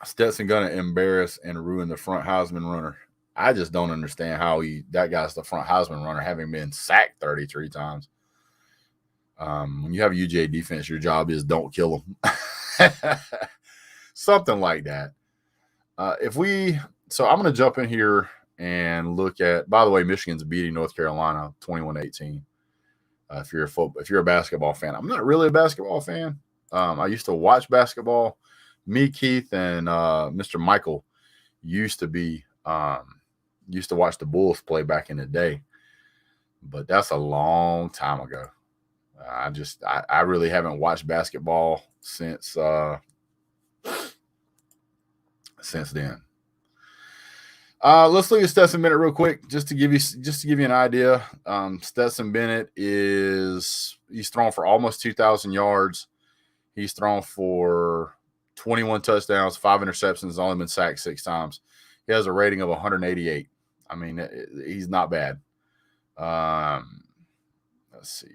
Stetson going to embarrass and ruin the front Heisman runner. I just don't understand how that guy's the front Heisman runner, having been sacked 33 times. When you have a UGA defense, your job is don't kill them. Something like that. So I'm going to jump in here and look at, by the way, Michigan's beating North Carolina 21-18. If you're a basketball fan, I'm not really a basketball fan. I used to watch basketball. Me, Keith, and Mr. Michael used to watch the Bulls play back in the day, but that's a long time ago. I really haven't watched basketball since then. Let's look at Stetson Bennett real quick, just to give you an idea. Stetson Bennett he's thrown for almost 2,000 yards. He's thrown for 21 touchdowns, 5 interceptions, only been sacked 6 times. He has a rating of 188. I mean, he's not bad. Let's see.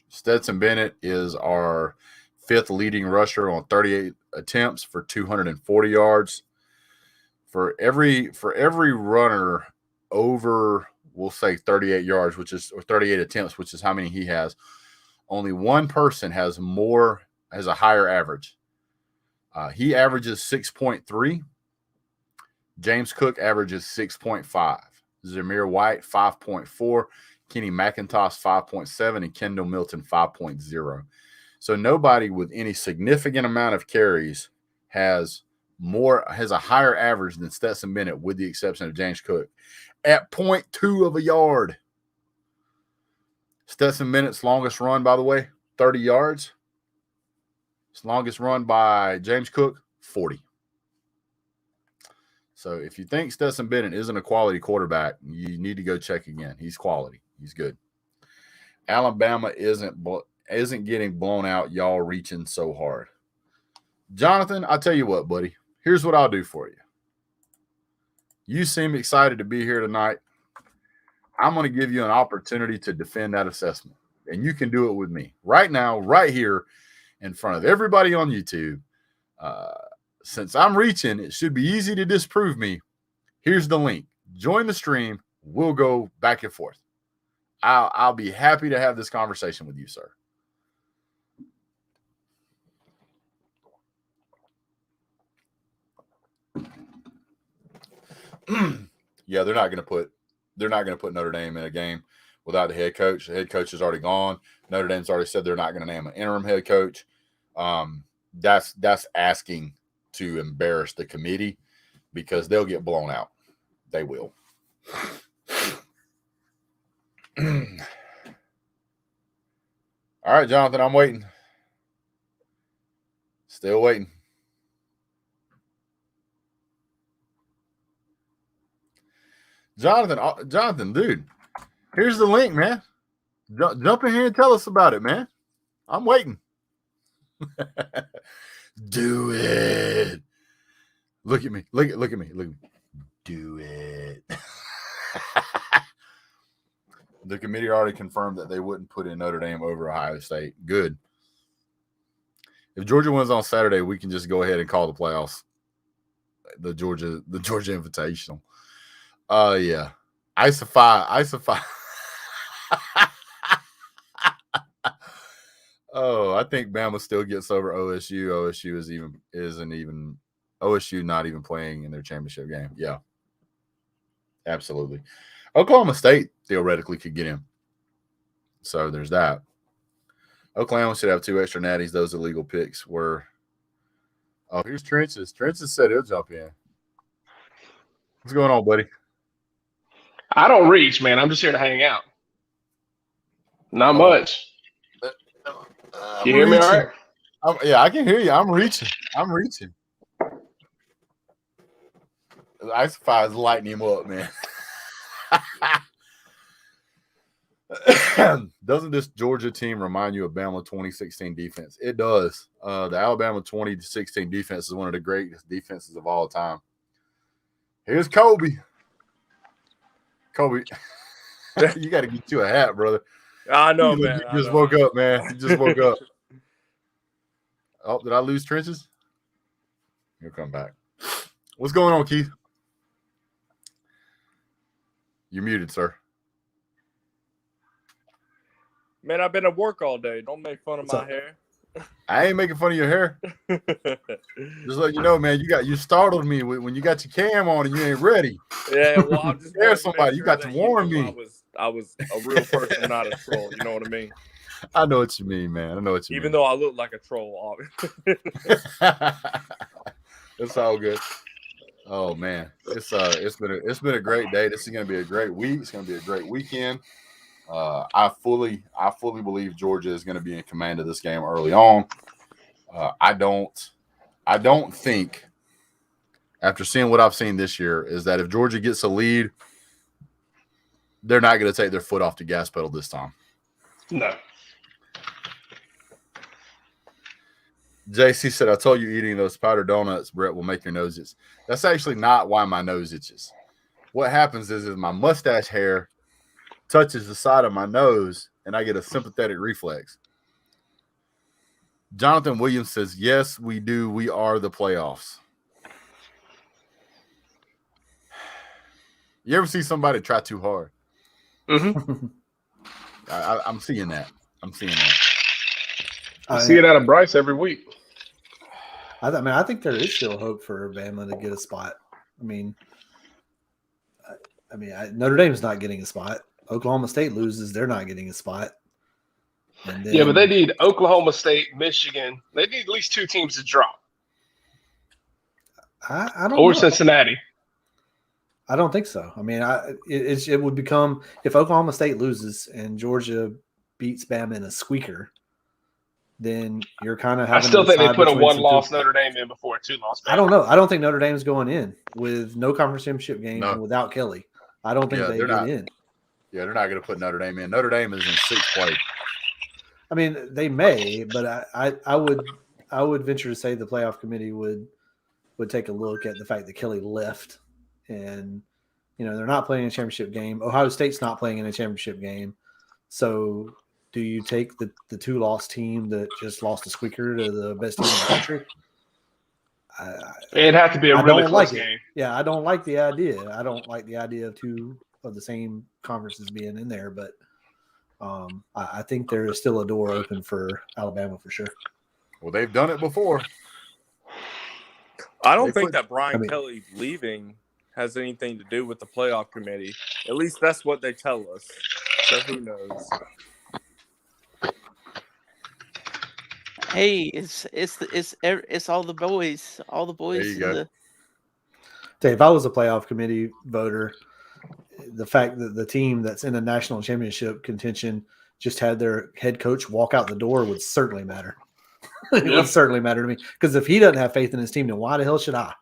Stetson Bennett is our 5th leading rusher on 38 attempts for 240 yards. For every runner over, we'll say 38 yards, or 38 attempts, which is how many he has, only one person has a higher average. He averages 6.3. James Cook averages 6.5. Zamir White, 5.4. Kenny McIntosh, 5.7. And Kendall Milton, 5.0. So nobody with any significant amount of carries has a higher average than Stetson Bennett, with the exception of James Cook, at 0.2 of a yard. Stetson Bennett's longest run, by the way, 30 yards. His longest run by James Cook, 40. So if you think Stetson Bennett isn't a quality quarterback, you need to go check again. He's quality. He's good. Alabama isn't getting blown out. Y'all reaching so hard. Jonathan, I'll tell you what, buddy. Here's what I'll do for you. You seem excited to be here tonight. I'm going to give you an opportunity to defend that assessment. And you can do it with me right now, right here, in front of everybody on YouTube. Since I'm reaching, it should be easy to disprove me. Here's the link. Join the stream. We'll go back and forth. I'll be happy to have this conversation with you, sir. Yeah, they're not going to put Notre Dame in a game without the head coach. The head coach is already gone. Notre Dame's already said they're not going to name an interim head coach. That's asking to embarrass the committee, because they'll get blown out. They will. All right, Jonathan, I'm waiting. Still waiting. Jonathan, dude, here's the link, man. Jump in here and tell us about it, man. I'm waiting. Do it. Look at me. Look at me. Do it. The committee already confirmed that they wouldn't put in Notre Dame over Ohio State. Good. If Georgia wins on Saturday, we can just go ahead and call the playoffs the Georgia Invitational. Yeah. Isify. Oh, I think Bama still gets over OSU. OSU not even playing in their championship game. Yeah. Absolutely. Oklahoma State theoretically could get him. So there's that. Oklahoma should have 2 extra natties. Those illegal picks were. Oh, here's Trenches. Trenches said he'll jump in. What's going on, buddy? I don't reach, man. I'm just here to hang out. Not much. You hear me all right? Yeah, I can hear you. I'm reaching. Isify is lighting him up, man. Doesn't this Georgia team remind you of Bama 2016 defense? It does. The Alabama 2016 defense is one of the greatest defenses of all time. Here's Kobe. Kobe, you got to get you a hat, brother. I know, You man. just woke up, man. You just woke up. Oh, did I lose Trenches? He'll come back. What's going on, Keith? You're muted, sir. Man, I've been at work all day. Don't make fun of my hair. I ain't making fun of your hair. Just let you know, man. You startled me when you got your cam on and you ain't ready. Yeah, well, I'm just There's somebody. You got to warn me. I was a real person, not a troll. You know what I mean? I know what you mean, man. I know what you mean. Even though I look like a troll, obviously. It's all good. Oh man, it's been a great day. This is gonna be a great week. It's gonna be a great weekend. I fully believe Georgia is going to be in command of this game early on. I don't think, after seeing what I've seen this year, is that if Georgia gets a lead, they're not going to take their foot off the gas pedal this time. No. JC said, I told you eating those powdered donuts, Brett, will make your nose itch. That's actually not why my nose itches. What happens is my mustache hair touches the side of my nose, and I get a sympathetic reflex. Jonathan Williams says, yes, we do. We are the playoffs. You ever see somebody try too hard? Mm-hmm. I'm seeing that. I see it out of Bryce every week. I think there is still hope for Bama to get a spot. Notre Dame's not getting a spot. Oklahoma State loses, they're not getting a spot. And then, Yeah, but they need Oklahoma State, Michigan. They need at least two teams to drop. I don't Or know. Cincinnati. I don't think so. It would become, if Oklahoma State loses and Georgia beats Bama in a squeaker, then you're kind of having. I still think they put a between one-loss Notre Dame in before a two-loss Bama. I don't know. I don't think Notre Dame's going in with no conference championship game and without Kelly. I don't think they get in. Yeah, they're not going to put Notre Dame in. Notre Dame is in sixth place. They may, but I would venture to say the playoff committee would take a look at the fact that Kelly left, and they're not playing a championship game. Ohio State's not playing in a championship game, so do you take the two-loss team that just lost a squeaker to the best team in the country? It'd have to be a really close game. Yeah, I don't like the idea. I don't like the idea of two of the same conferences being in there, but I think there is still a door open for Alabama for sure. Well, they've done it before. I don't think that Brian Kelly leaving has anything to do with the playoff committee. At least that's what they tell us. So who knows? Hey, it's all the boys. All the boys. There you go. If I was a playoff committee voter, the fact that the team that's in a national championship contention just had their head coach walk out the door would certainly matter. It would certainly matter to me, because if he doesn't have faith in his team, then why the hell should I?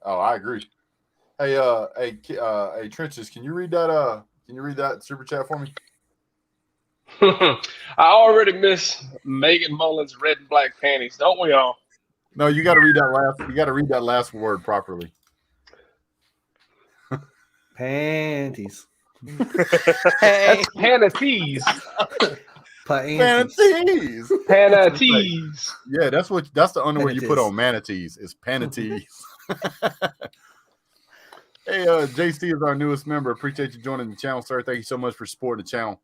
Oh, I agree. Hey, Trenches, can you read that? Can you read that super chat for me? I already miss Megan Mullins' red and black panties, don't we all? No, you got to read that last. You got to read that last word properly. Panties. That's Panatees. Manatees. Panatees. Yeah, that's the underwear you put on manatees. It's panatees. Hey, JC is our newest member. Appreciate you joining the channel, sir. Thank you so much for supporting the channel.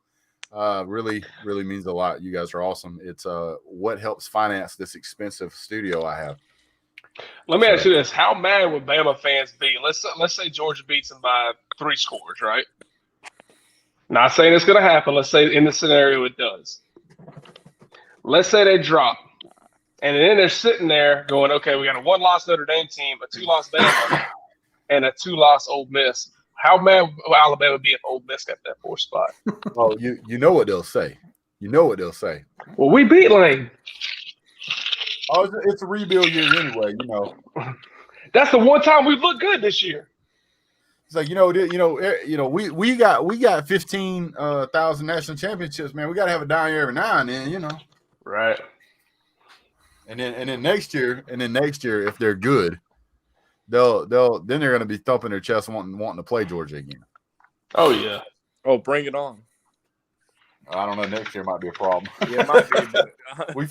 Really means a lot. You guys are awesome. It's what helps finance this expensive studio I have. Let me ask you this: how mad would Bama fans be? Let's say Georgia beats them by 3 scores, right? Not saying it's going to happen. Let's say in the scenario it does. Let's say they drop, and then they're sitting there going, "Okay, we got a 1-loss Notre Dame team, a 2-loss Bama, and a 2-loss Ole Miss." How mad would Alabama be if Ole Miss got that 4th spot? Oh, you know what they'll say. Well, we beat Lane. Oh, it's a rebuild year anyway. That's the one time we look good this year. It's like we got 15,000 national championships, man. We got to have a down year every now and then, Right. And then next year, if they're good, they're going to be thumping their chest wanting to play Georgia again. Oh yeah. Oh, bring it on. I don't know. Next year might be a problem. Yeah, it might be. But we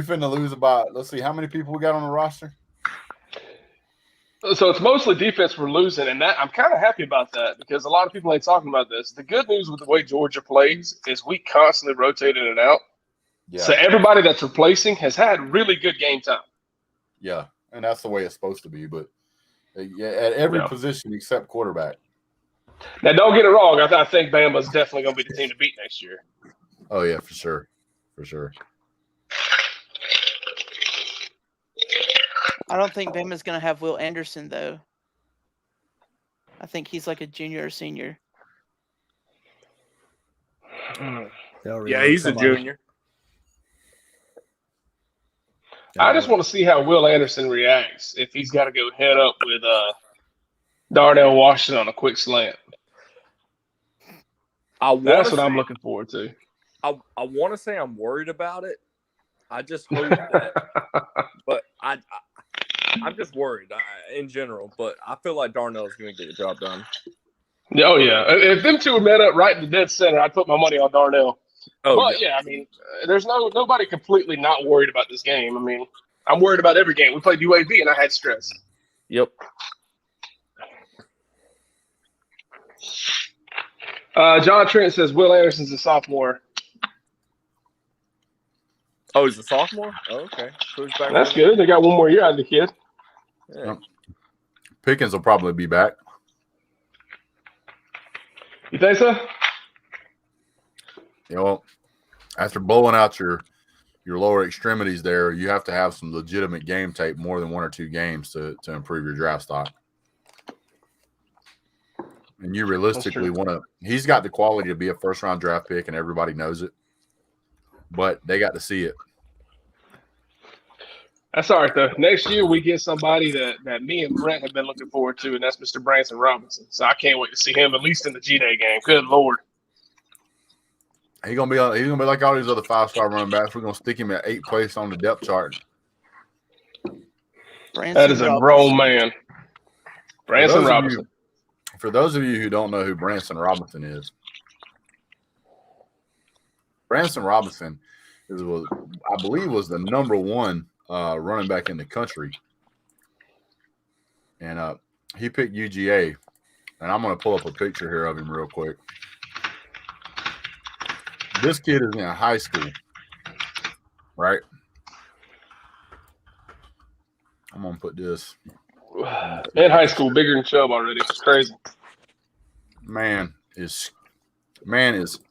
finna lose about. Let's see how many people we got on the roster. So it's mostly defense we're losing, and that I'm kind of happy about that because a lot of people ain't talking about this. The good news with the way Georgia plays is we constantly rotate in and out. Yeah. So everybody that's replacing has had really good game time. Yeah, and that's the way it's supposed to be. But yeah, at every position except quarterback. Now, don't get it wrong. I think Bama's definitely going to be the team to beat next year. Oh yeah, for sure. I don't think Bama's going to have Will Anderson, though. I think he's like a junior or senior. Yeah, he's a junior. I just want to see how Will Anderson reacts if he's got to go head up with Darnell Washington on a quick slant. That's what I'm looking forward to. I want to say I'm worried about it. I just hope that, but I'm just worried in general. But I feel like Darnell's going to get the job done. Oh yeah, if them two were met up right in the dead center, I'd put my money on Darnell. Oh, but yeah, I mean, there's nobody completely not worried about this game. I mean, I'm worried about every game. We played UAB and I had stress. Yep. John Trent says Will Anderson's a sophomore. Oh, he's a sophomore? Oh, okay. So he's back. That's good. They got one more year out of the kid. Yeah. Pickens will probably be back. You think so? You know, after blowing out your lower extremities there, you have to have some legitimate game tape, more than 1 or 2 games to improve your draft stock. And you realistically want to – he's got the quality to be a first-round draft pick, and everybody knows it. But they got to see it. That's all right, though. Next year, we get somebody that me and Brent have been looking forward to, and that's Mr. Branson Robinson. So I can't wait to see him, at least in the G-Day game. Good Lord. He's gonna be like all these other 5-star running backs. We're gonna stick him at 8th place on the depth chart. That is a grown man. Branson Robinson. For those of you who don't know who Branson Robinson is, Branson Robinson I believe was the number 1 running back in the country, and he picked UGA. And I'm gonna pull up a picture here of him real quick. This kid is in high school, right? I'm gonna put this. In high school, bigger than Chubb already. It's crazy. Man is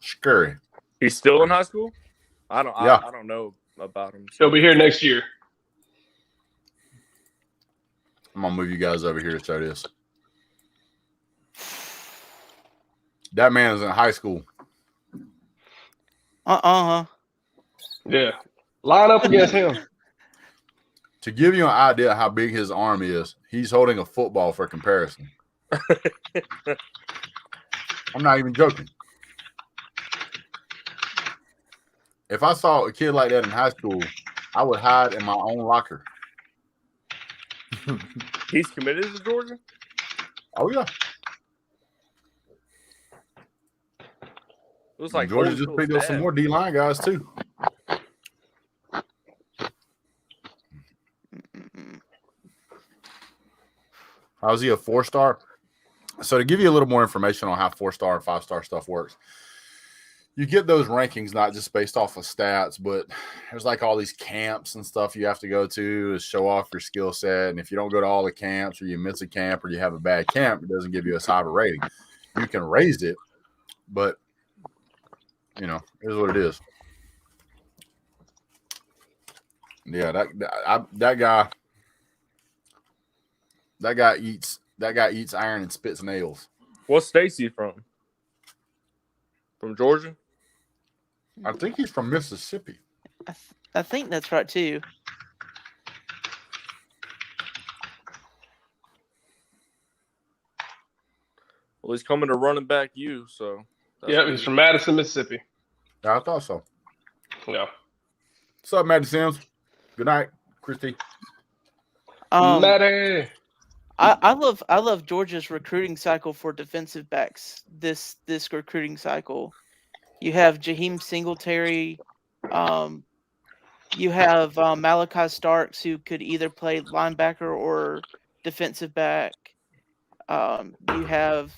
scary. He's still in high school? I don't know about him. He'll be here next year. I'm gonna move you guys over here to show this. That man is in high school. Yeah. Line up against him. To give you an idea how big his arm is, he's holding a football for comparison. I'm not even joking. If I saw a kid like that in high school, I would hide in my own locker. He's committed to Georgia? Oh, yeah. It was like Georgia just picked up some more D-line guys, too. How's he a 4-star? So to give you a little more information on how 4-star and 5-star stuff works, you get those rankings not just based off of stats, but there's like all these camps and stuff you have to go to show off your skill set. And if you don't go to all the camps, or you miss a camp, or you have a bad camp, it doesn't give you a cyber rating. You can raise it, but it is what it is. Yeah, that guy eats iron and spits nails. What state's he from? From Georgia? I think he's from Mississippi. I think that's right too. Well, he's coming to running back you, so. Yeah, he's from Madison, Mississippi. I thought so. Yeah. What's up, Maddie Sims? Good night, Christy. Maddie. I love Georgia's recruiting cycle for defensive backs. This recruiting cycle, you have Jaheim Singletary, you have Malachi Starks, who could either play linebacker or defensive back. You have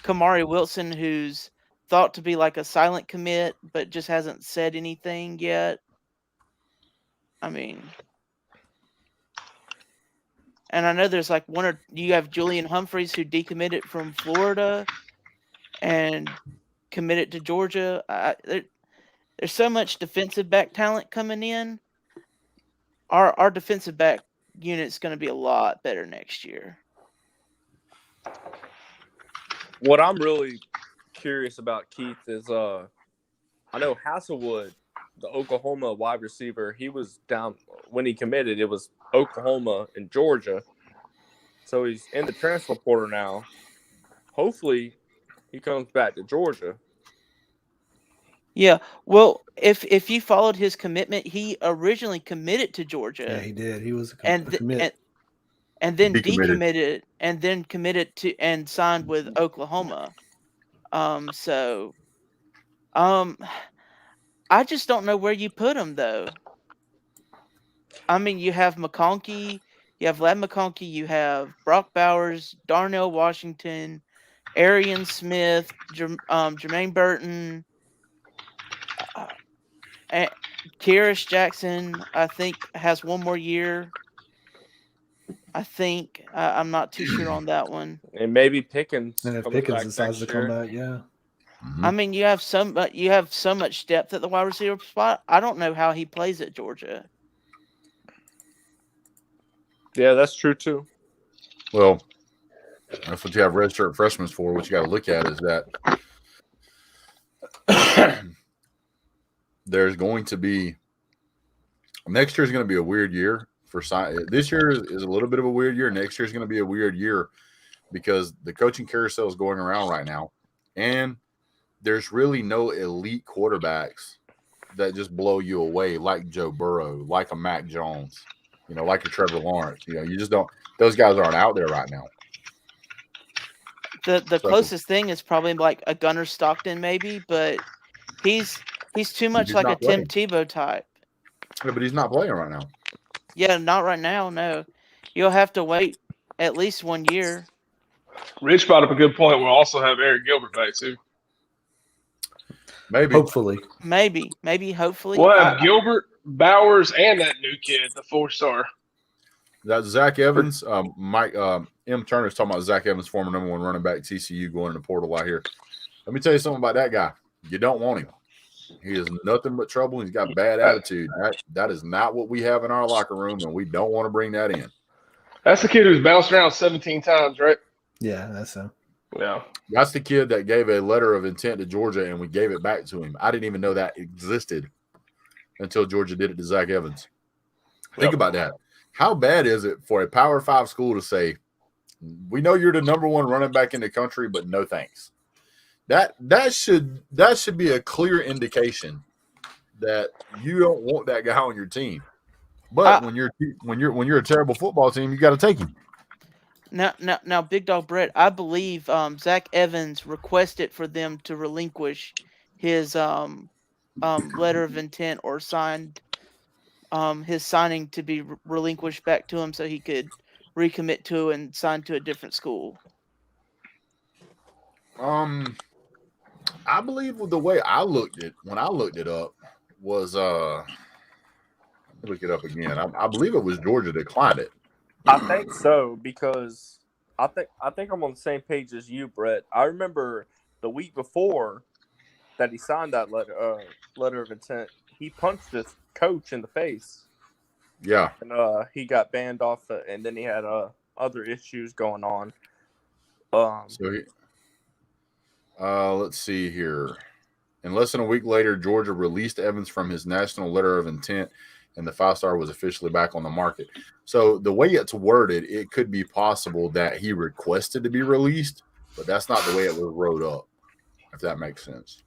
Kamari Wilson, who's thought to be like a silent commit, but just hasn't said anything yet. I mean, and I know there's like you have Julian Humphreys, who decommitted from Florida and committed to Georgia. There's so much defensive back talent coming in. Our defensive back unit's going to be a lot better next year. What I'm really curious about, Keith, is I know Hasselwood, the Oklahoma wide receiver, he was down when he committed. It was Oklahoma and Georgia. So he's in the transfer portal now. Hopefully he comes back to Georgia. Yeah, well, if you followed his commitment, he originally committed to Georgia. Yeah, he did. He was a and commit. and then Decommitted. decommitted and then committed to and signed with Oklahoma. I just don't know where you put him though. I mean, you have McConkey, you have Ladd McConkey, you have Brock Bowers, Darnell Washington, Arian Smith, Jermaine Burton, and Kyrus Jackson, I think, has one more year. I think I'm not too sure on that one. And maybe Pickens. And if comes Pickens back decides to next come year. back, yeah. Mhm. I mean, you have so much depth at the wide receiver spot. I don't know how he plays at Georgia. Yeah, that's true too. Well, that's what you have redshirt freshmen for. What you got to look at is that there's going to be next year is going to be a weird year for this year is a little bit of a weird year. Next year is going to be a weird year because the coaching carousel is going around right now, and there's really no elite quarterbacks that just blow you away like Joe Burrow, like a Mac Jones, like a Trevor Lawrence. You just don't. Those guys aren't out there right now. The closest thing is probably like a Gunnar Stockton, maybe, but he's too much like a Tim Tebow type. Yeah, but he's not playing right now. Yeah, not right now. No, you'll have to wait at least 1 year. Rich brought up a good point. We'll also have Eric Gilbert back too. Maybe. Hopefully. Hopefully. We'll have Gilbert, Bowers, and that new kid, the 4-star. That's Zach Evans. Mike M. Turner's talking about Zach Evans, former number 1 running back, TCU, going in the portal out here. Let me tell you something about that guy. You don't want him. He is nothing but trouble. He's got bad attitude. That is not what we have in our locker room, and we don't want to bring that in. That's the kid who's bounced around 17 times, right? Yeah, that's so. Yeah. That's the kid that gave a letter of intent to Georgia, and we gave it back to him. I didn't even know that existed until Georgia did it to Zach Evans. Think about that. How bad is it for a Power 5 school to say, we know you're the number 1 running back in the country, but no thanks? That should be a clear indication that you don't want that guy on your team. But when you're a terrible football team, you got to take him. Now, Big Dog Brett, I believe Zach Evans requested for them to relinquish his letter of intent or signed his signing to be relinquished back to him so he could recommit to and sign to a different school. I believe the way I looked it when I looked it up was let me look it up again. I believe it was Georgia declined it. I think so because I think I'm on the same page as you, Brett. I remember the week before that he signed that letter of intent, he punched his coach in the face. Yeah, and he got banned off, and then he had other issues going on. Let's see here. In less than a week later, Georgia released Evans from his national letter of intent, and the 5-star was officially back on the market. So the way it's worded, it could be possible that he requested to be released, but that's not the way it was wrote up, if that makes sense.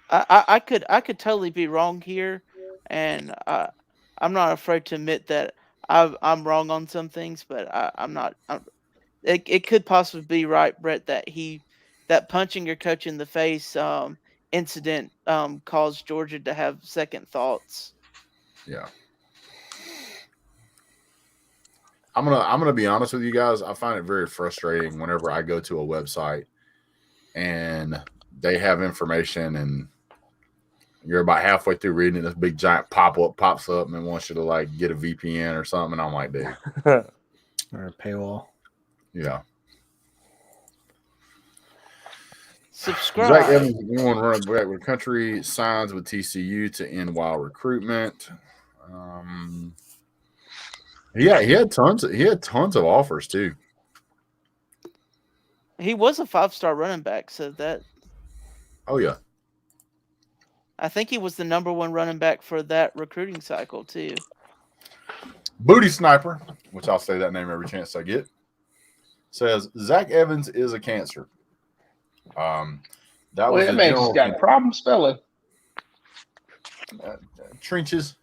I could totally be wrong here, and I'm not afraid to admit that I'm wrong on some things, but I'm not it could possibly be right, Brett, that punching your coach in the face incident caused Georgia to have second thoughts. Yeah. I'm gonna be honest with you guys. I find it very frustrating whenever I go to a website and they have information and you're about halfway through reading it, this big giant pop-up pops up and wants you to like get a VPN or something. And I'm like, dude. Or a paywall. Yeah. Subscribe. Zach Evans, one running back with country, signs with TCU to end wild recruitment. Yeah, he had tons of offers too. He was a 5-star running back, so that. Oh yeah. I think he was the number 1 running back for that recruiting cycle too. Booty Sniper, which I'll say that name every chance I get, says Zach Evans is a cancer. That was That man just got a problem spelling. Trenches.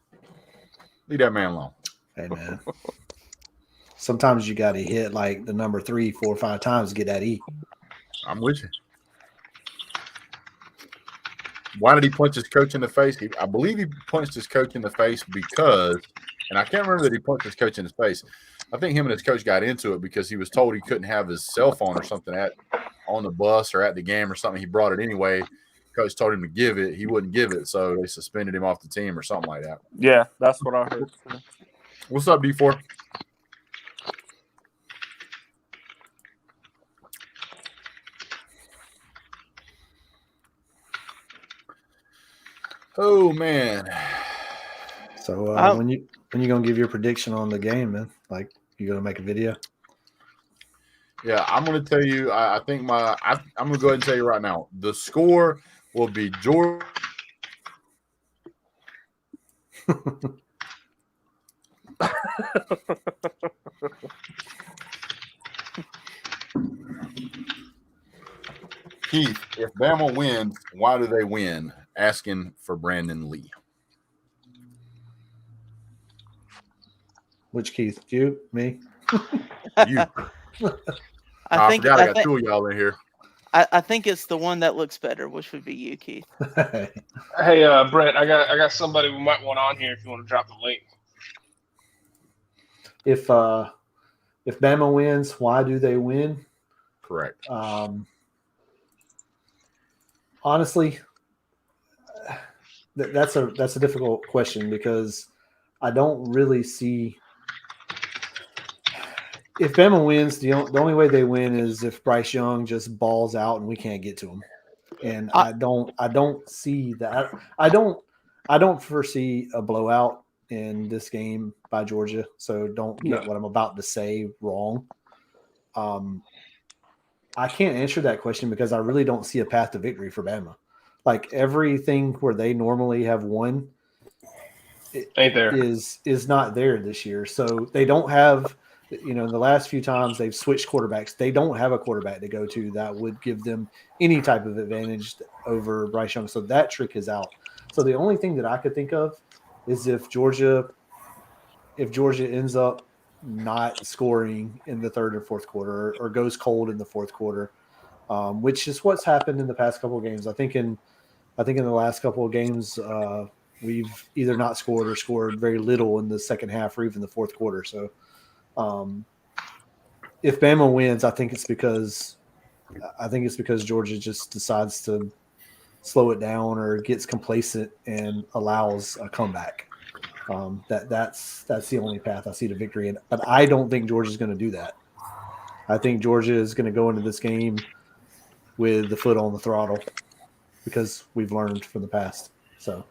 Leave that man alone. Hey man. Sometimes you got to hit like the number 3, 4, 5 times to get that E. I'm with you. Why did he punch his coach in the face? I believe he punched his coach in the face because, and I can't remember that he punched his coach in his face. I think him and his coach got into it because he was told he couldn't have his cell phone or something on the bus or at the game or something. He brought it anyway. Coach told him to give it. He wouldn't give it, so they suspended him off the team or something like that. Yeah, that's what I heard. What's up, D4? Oh man! So when you gonna give your prediction on the game, man? Like you gonna make a video? Yeah, I'm gonna tell you. I think I'm gonna go ahead and tell you right now. The score will be Georgia. Keith, if Bama wins, why do they win? Asking for Brandon Lee. Which Keith? You? Me? You. I forgot I got 2 of y'all in here. I think it's the one that looks better, which would be you, Keith. Hey, Brett, I got somebody we might want on here if you want to drop the link. If Bama wins, why do they win? Correct. Honestly, that's a difficult question because I don't really see. If Bama wins, the only way they win is if Bryce Young just balls out and we can't get to him. And I don't see that. I don't foresee a blowout in this game by Georgia. So don't get what I'm about to say wrong. I can't answer that question because I really don't see a path to victory for Bama. Like everything where they normally have won ain't there is not there this year. So they don't have, the last few times they've switched quarterbacks, they don't have a quarterback to go to that would give them any type of advantage over Bryce Young. So that trick is out. So the only thing that I could think of is if Georgia ends up not scoring in the third or fourth quarter or goes cold in the fourth quarter, which is what's happened in the past couple of games. I think in the last couple of games, we've either not scored or scored very little in the second half or even the fourth quarter. So if Bama wins, I think it's because Georgia just decides to slow it down or gets complacent and allows a comeback. That's the only path I see to victory. But I don't think Georgia's going to do that. I think Georgia is going to go into this game with the foot on the throttle because we've learned from the past. So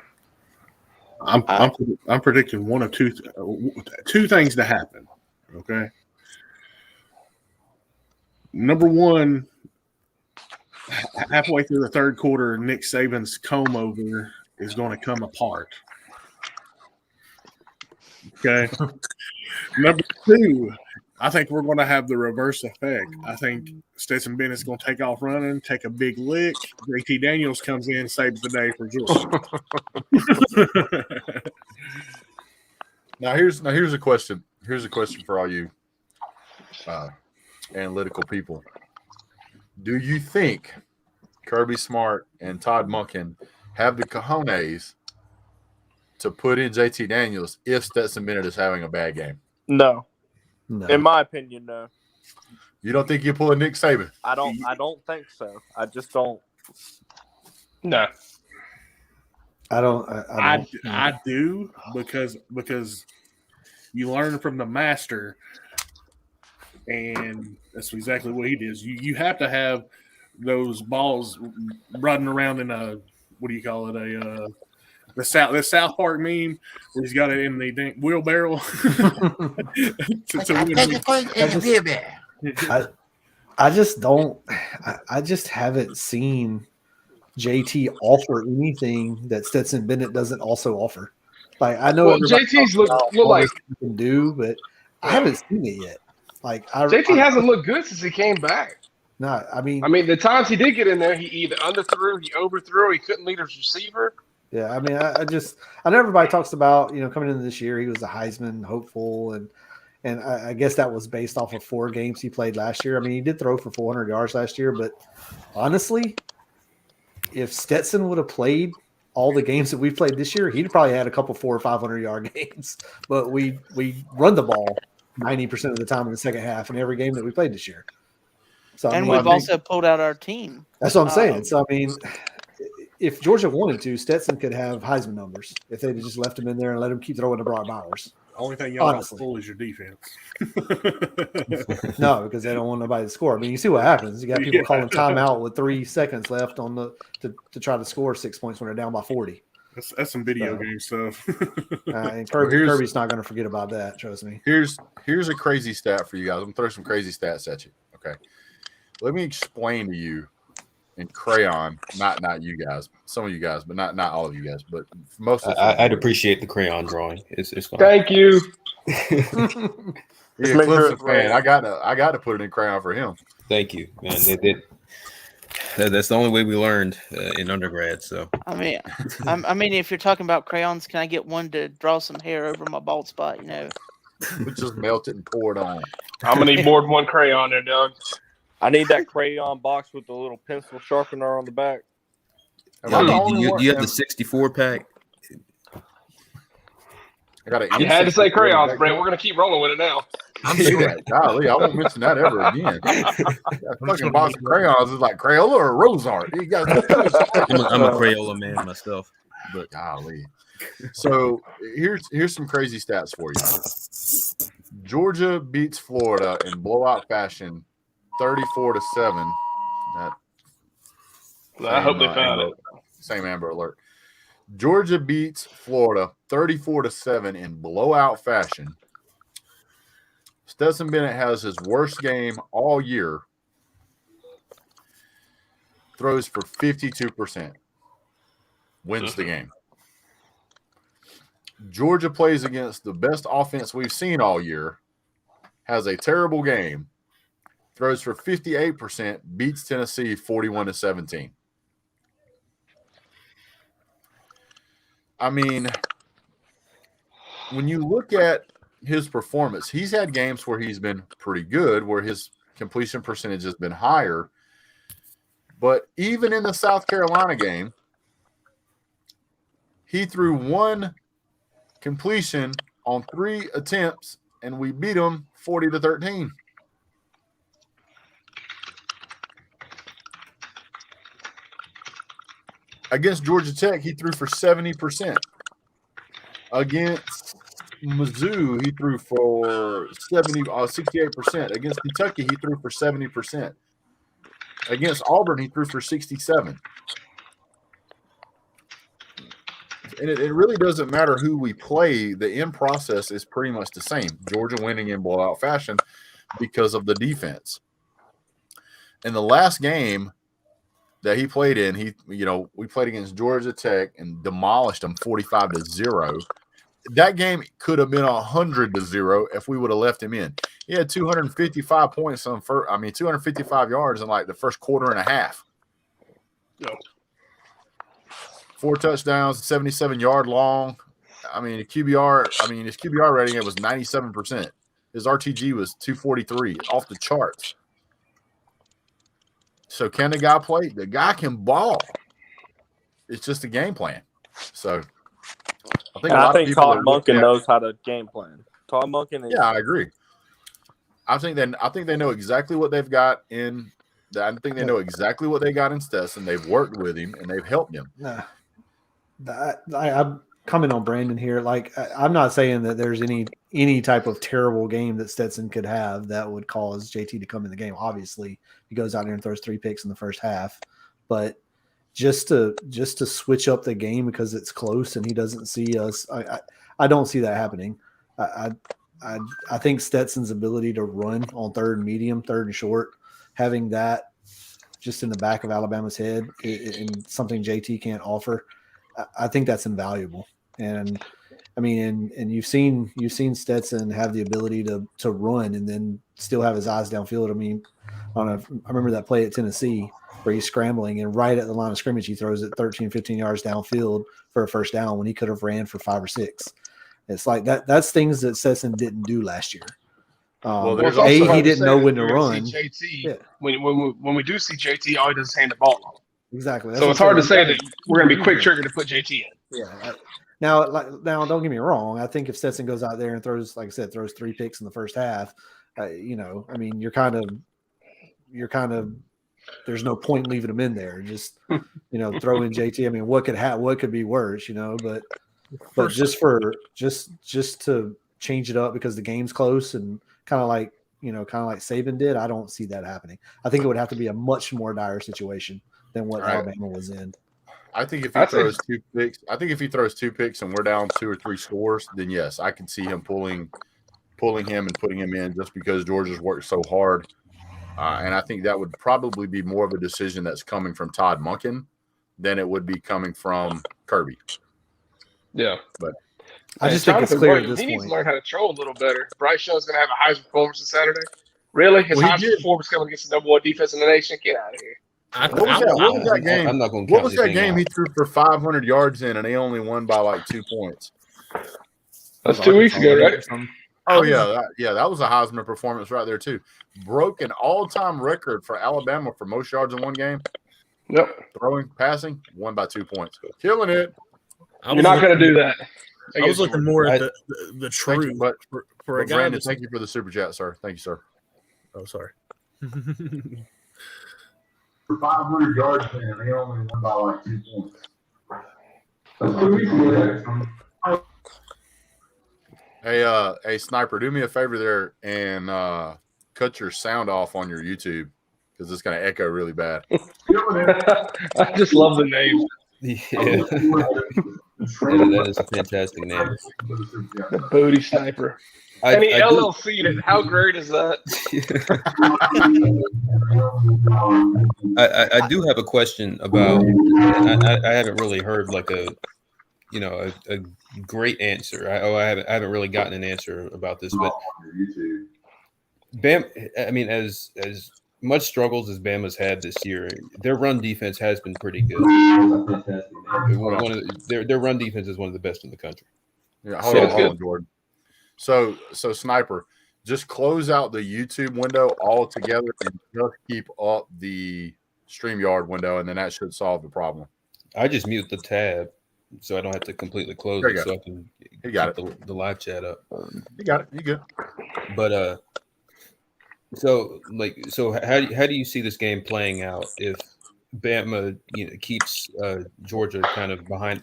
I'm predicting one of two things to happen. Okay. Number one, halfway through the third quarter, Nick Saban's comb over is going to come apart. Okay. Number two, I think we're going to have the reverse effect. I think Stetson Bennett's going to take off running, take a big lick. JT Daniels comes in, saves the day for Georgia. Now here's a question. Here's a question for all you analytical people. Do you think Kirby Smart and Todd Monken have the cojones to put in JT Daniels if Stetson Bennett is having a bad game? No. No. In my opinion, no. You don't think you pull a Nick Saban? I don't think so. I just don't. No. I do because you learn from the master, and that's exactly what he does. You have to have those balls running around in a, what do you call it, the South Park meme where he's got it in the wheelbarrow. I just don't. I just haven't seen JT offer anything that Stetson Bennett doesn't also offer. Like, I know JT's look like he can do, but I haven't seen it yet. Like, JT hasn't looked good since he came back. No, I mean, the times he did get in there, he either underthrew, he overthrew, he couldn't lead his receiver. Yeah, I mean, I know everybody talks about, coming into this year, he was a Heisman hopeful, and I guess that was based off of 4 games he played last year. I mean, he did throw for 400 yards last year, but honestly, if Stetson would have played all the games that we've played this year, he'd probably had a couple 400 or 500 yard games. But we run the ball 90% of the time in the second half in every game that we played this year. So we've also pulled out our team. That's what I'm saying. So I mean, if Georgia wanted to, Stetson could have Heisman numbers if they'd just left him in there and let him keep throwing to Brock Bowers. Only thing y'all don't full is your defense. No, because they don't want nobody to score. I mean, you see what happens. You got people calling timeout with 3 seconds left on to try to score 6 points when they're down by 40. That's some video game stuff. And Kirby's not going to forget about that. Trust me. Here's a crazy stat for you guys. I'm gonna throw some crazy stats at you. Okay, let me explain to you in crayon, not you guys, some of you guys, but not all of you guys, but most of I'd appreciate the crayon drawing. It's fine. Thank you. Yeah, Cliff's a fan. I got to put it in crayon for him. Thank you, man. That's the only way we learned in undergrad. So I mean, if you're talking about crayons, can I get one to draw some hair over my bald spot? We just melt it and pour it on. I'm gonna need more than one crayon there, Doug. I need that crayon box with the little pencil sharpener on the back. You have the 64 pack. You had to say crayons, Brent. We're gonna keep rolling with it now. Golly, I won't mention that ever again. That fucking box of crayons is like Crayola or Rose Art. I'm a Crayola man myself, but golly. So here's some crazy stats for you. Georgia beats Florida in blowout fashion, 34-7. I hope they found it. Same Amber Alert. Georgia beats Florida 34-7 in blowout fashion. Stetson Bennett has his worst game all year. Throws for 52%. Wins the game. Georgia plays against the best offense we've seen all year. Has a terrible game. Throws for 58%. Beats Tennessee 41-17. I mean, when you look at his performance, he's had games where he's been pretty good, where his completion percentage has been higher. But even in the South Carolina game, he threw 1 completion on 3 attempts, and we beat him 40-13. Against Georgia Tech, he threw for 70%. Against Mizzou, he threw for 68%. Against Kentucky, he threw for 70%. Against Auburn, he threw for 67%. And it really doesn't matter who we play. The end process is pretty much the same. Georgia winning in blowout fashion because of the defense. In the last game that he played in, we played against Georgia Tech and demolished them 45-0. That game could have been 100-0 if we would have left him in. He had 255 points 255 yards in like the first quarter and a half. Yep. 4 touchdowns, 77-yard long. His QBR rating, it was 97%. His RTG was 243, off the charts. So can the guy play? The guy can ball. It's just a game plan. So I think Todd Monken knows how to game plan. Todd Monken is. Yeah, I agree. I think they know exactly what they've got in. I think they know exactly what they got in Stetson. They've worked with him and they've helped him. I'm coming on Brandon here. Like, I'm not saying that there's any type of terrible game that Stetson could have that would cause JT to come in the game. Obviously, he goes out there and throws 3 picks in the first half, but just to switch up the game because it's close and he doesn't see us, I don't see that happening. I think Stetson's ability to run on third and medium, third and short, having that just in the back of Alabama's head and something JT can't offer, I think that's invaluable. And I mean, and you've seen Stetson have the ability to run and then still have his eyes downfield. I mean, I remember that play at Tennessee where he's scrambling and right at the line of scrimmage, he throws it 13, 15 yards downfield for a first down when he could have ran for 5 or 6. It's like that. That's things that Stetson didn't do last year. He didn't know when to run. JT, when we do see JT, all he does is hand the ball off. Exactly. So it's hard to say that we're going to be quick trigger to put JT in. Yeah. Now, don't get me wrong. I think if Stetson goes out there and throws, like I said, 3 picks in the first half, I mean, you're kind of. There's no point in leaving him in there. Just throw in JT. I mean, what could be worse, But just to change it up because the game's close and kind of like Saban did, I don't see that happening. I think it would have to be a much more dire situation than what Alabama was in. I think if he throws 2 picks, and we're down 2 or 3 scores, then yes, I can see him pulling him and putting him in just because Georgia's worked so hard. And I think that would probably be more of a decision that's coming from Todd Monken than it would be coming from Kirby. Yeah, but I just think it's clear at this point. He needs to learn how to troll a little better. Bryce Young's going to have a Heisman performance on Saturday. Really? His Heisman performance coming against the #1 defense in the nation? Get out of here. What was that game? I'm not going to. What was that game he threw for 500 yards in, and they only won by like 2 points? That's 2 weeks ago, right? Oh yeah, that was a Heisman performance right there too. Broke an all-time record for Alabama for most yards in one game. Yep. Throwing, passing, won by 2 points. Killing it. You're not going to do that. I was looking more at the truth. But for a guy, Brandon, thank you for the super chat, sir. Thank you, sir. Oh, sorry. For 500 yards, man, they only won by like 2 points. Hey, Sniper, do me a favor there and cut your sound off on your YouTube because it's going to echo really bad. I just love the name. Yeah. That is a fantastic name. The Booty Sniper. And he LLC'd it. How great is that? I do have a question about. I haven't really heard like a great answer. I haven't really gotten an answer about this, but Bam. I mean, as much struggles as Bama's had this year, their run defense has been pretty good. Their run defense is one of the best in the country. Yeah, hold on, Jordan. So Sniper, just close out the YouTube window altogether and just keep up the StreamYard window, and then that should solve the problem. I just mute the tab so I don't have to completely close it, so I can keep the live chat up. You got it. You good? But so how do you see this game playing out if Bama keeps Georgia kind of behind,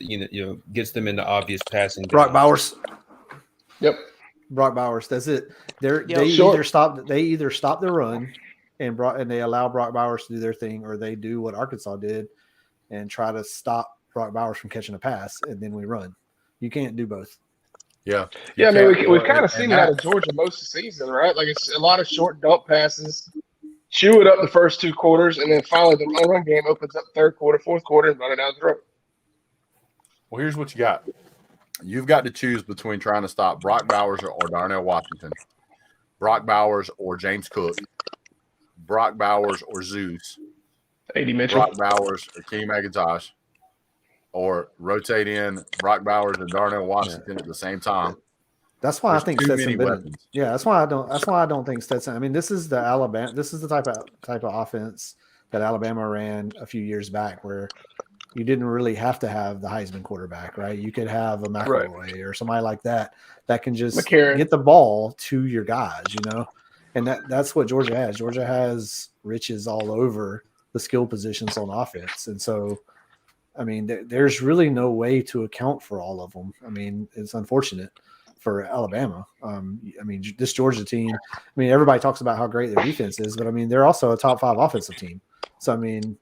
gets them into obvious passing? Brock Bowers. Yep. Brock Bowers. That's it. They either stop the run and they allow Brock Bowers to do their thing, or they do what Arkansas did and try to stop Brock Bowers from catching a pass, and then we run. You can't do both. Yeah. Yeah, I mean, we've kind of seen that in Georgia most of the season, right? Like, it's a lot of short dump passes, chew it up the first 2 quarters, and then finally the run game opens up third quarter, fourth quarter, and run it down the road. Well, here's what you got. You've got to choose between trying to stop Brock Bowers or Darnell Washington, Brock Bowers or James Cook, Brock Bowers or Zeus, A.D. Mitchell, Brock Bowers or Kenny McIntosh, or rotate in Brock Bowers and Darnell Washington at the same time, That's why There's I think too Stetson many Bennett. weapons. Yeah, that's why I don't think Stetson. I mean, this is the Alabama. This is the type of offense that Alabama ran a few years back, where you didn't really have to have the Heisman quarterback, right? You could have a McElroy or somebody like that can just McCarron. get the ball to your guys, you know. And that's what Georgia has. Georgia has riches all over the skill positions on offense, and so. I mean, there's really no way to account for all of them. I mean, it's unfortunate for Alabama. I mean, this Georgia team, I mean, everybody talks about how great their defense is, but I mean, they're also a top 5 offensive team. So, I mean,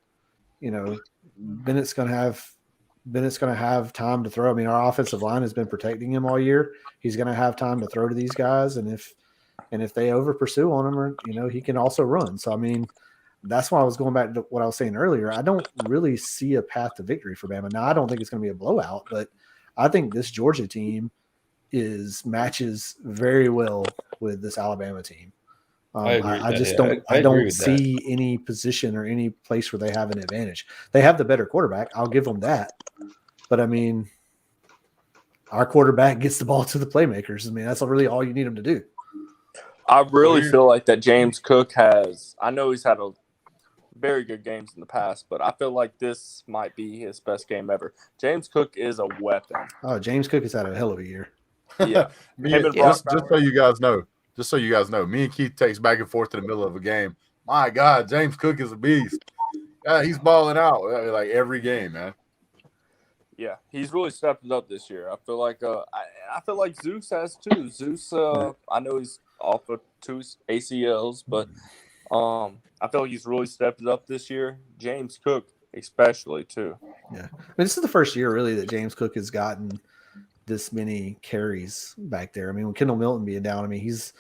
you know, Bennett's going to have time to throw. I mean, our offensive line has been protecting him all year. He's going to have time to throw to these guys. And if they over pursue on him, or, you know, he can also run. So, I mean, that's why I was going back to what I was saying earlier. I don't really see a path to victory for Bama. Now, I don't think it's going to be a blowout, but I think this Georgia team matches very well with this Alabama team. I just don't see any position or any place where they have an advantage. They have the better quarterback. I'll give them that. But I mean, our quarterback gets the ball to the playmakers. I mean, that's really all you need him to do. I really feel like that James Cook I know he's had a very good games in the past, but I feel like this might be his best game ever. James Cook is a weapon. Oh, James Cook has had a hell of a year. Yeah. Just so you guys know, me and Keith takes back and forth in the middle of a game. My God, James Cook is a beast. He's balling out like every game, man. Yeah, he's really stepped it up this year. I feel like I feel like Zeus has too. Zeus, I know he's off of 2 ACLs, but I feel like he's really stepped it up this year. James Cook, especially too. Yeah, I mean, this is the first year really that James Cook has gotten this many carries back there. I mean, with Kendall Milton being down, I mean, he's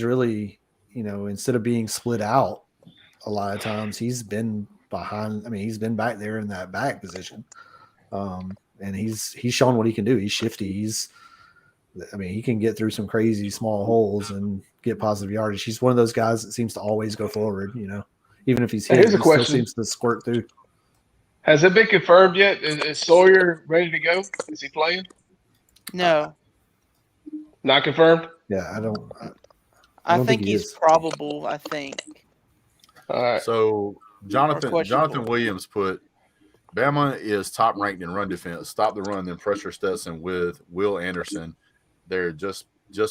really, you know, instead of being split out a lot of times, he's been behind. I mean, he's been back there in that back position, and he's shown what he can do. He's shifty. He can get through some crazy small holes and get positive yardage. He's one of those guys that seems to always go forward, you know, even if he's hit, he still seems to squirt through. Has it been confirmed yet? Is Sawyer ready to go? Is he playing? No. Not confirmed? Yeah, I think he's probable, I think. All right. So Jonathan Williams put Bama is top ranked in run defense. Stop the run, then pressure Stetson with Will Anderson. They're just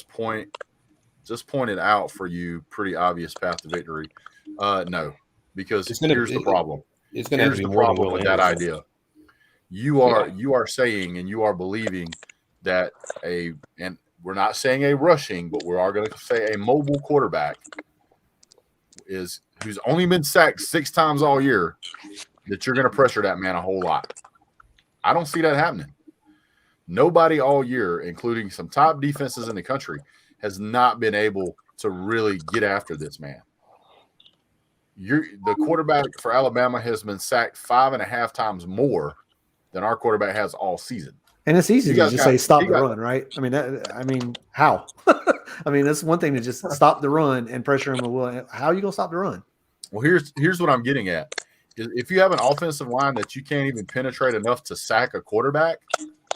pointed out for you pretty obvious path to victory. No, because here's the problem. It's going to be the more problem with that Anderson. idea. You are saying and you are believing that and we're not saying a rushing, but we are going to say a mobile quarterback who's only been sacked 6 times all year, that you're going to pressure that man a whole lot. I don't see that happening. Nobody all year, including some top defenses in the country, has not been able to really get after this man. The quarterback for Alabama has been sacked 5.5 times more than our quarterback has all season. And it's easy to just say stop the run, right? I mean, how? I mean, that's one thing to just stop the run and pressure him. How are you going to stop the run? Well, here's what I'm getting at. If you have an offensive line that you can't even penetrate enough to sack a quarterback,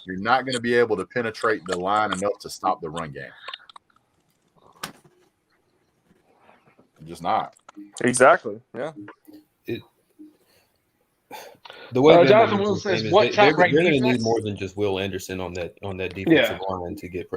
you're not going to be able to penetrate the line enough to stop the run game. You're just not. Exactly. Yeah. The way Jonathan Will says, "What top ranked You're going to defense?" need more than just Will Anderson on that defensive line to get.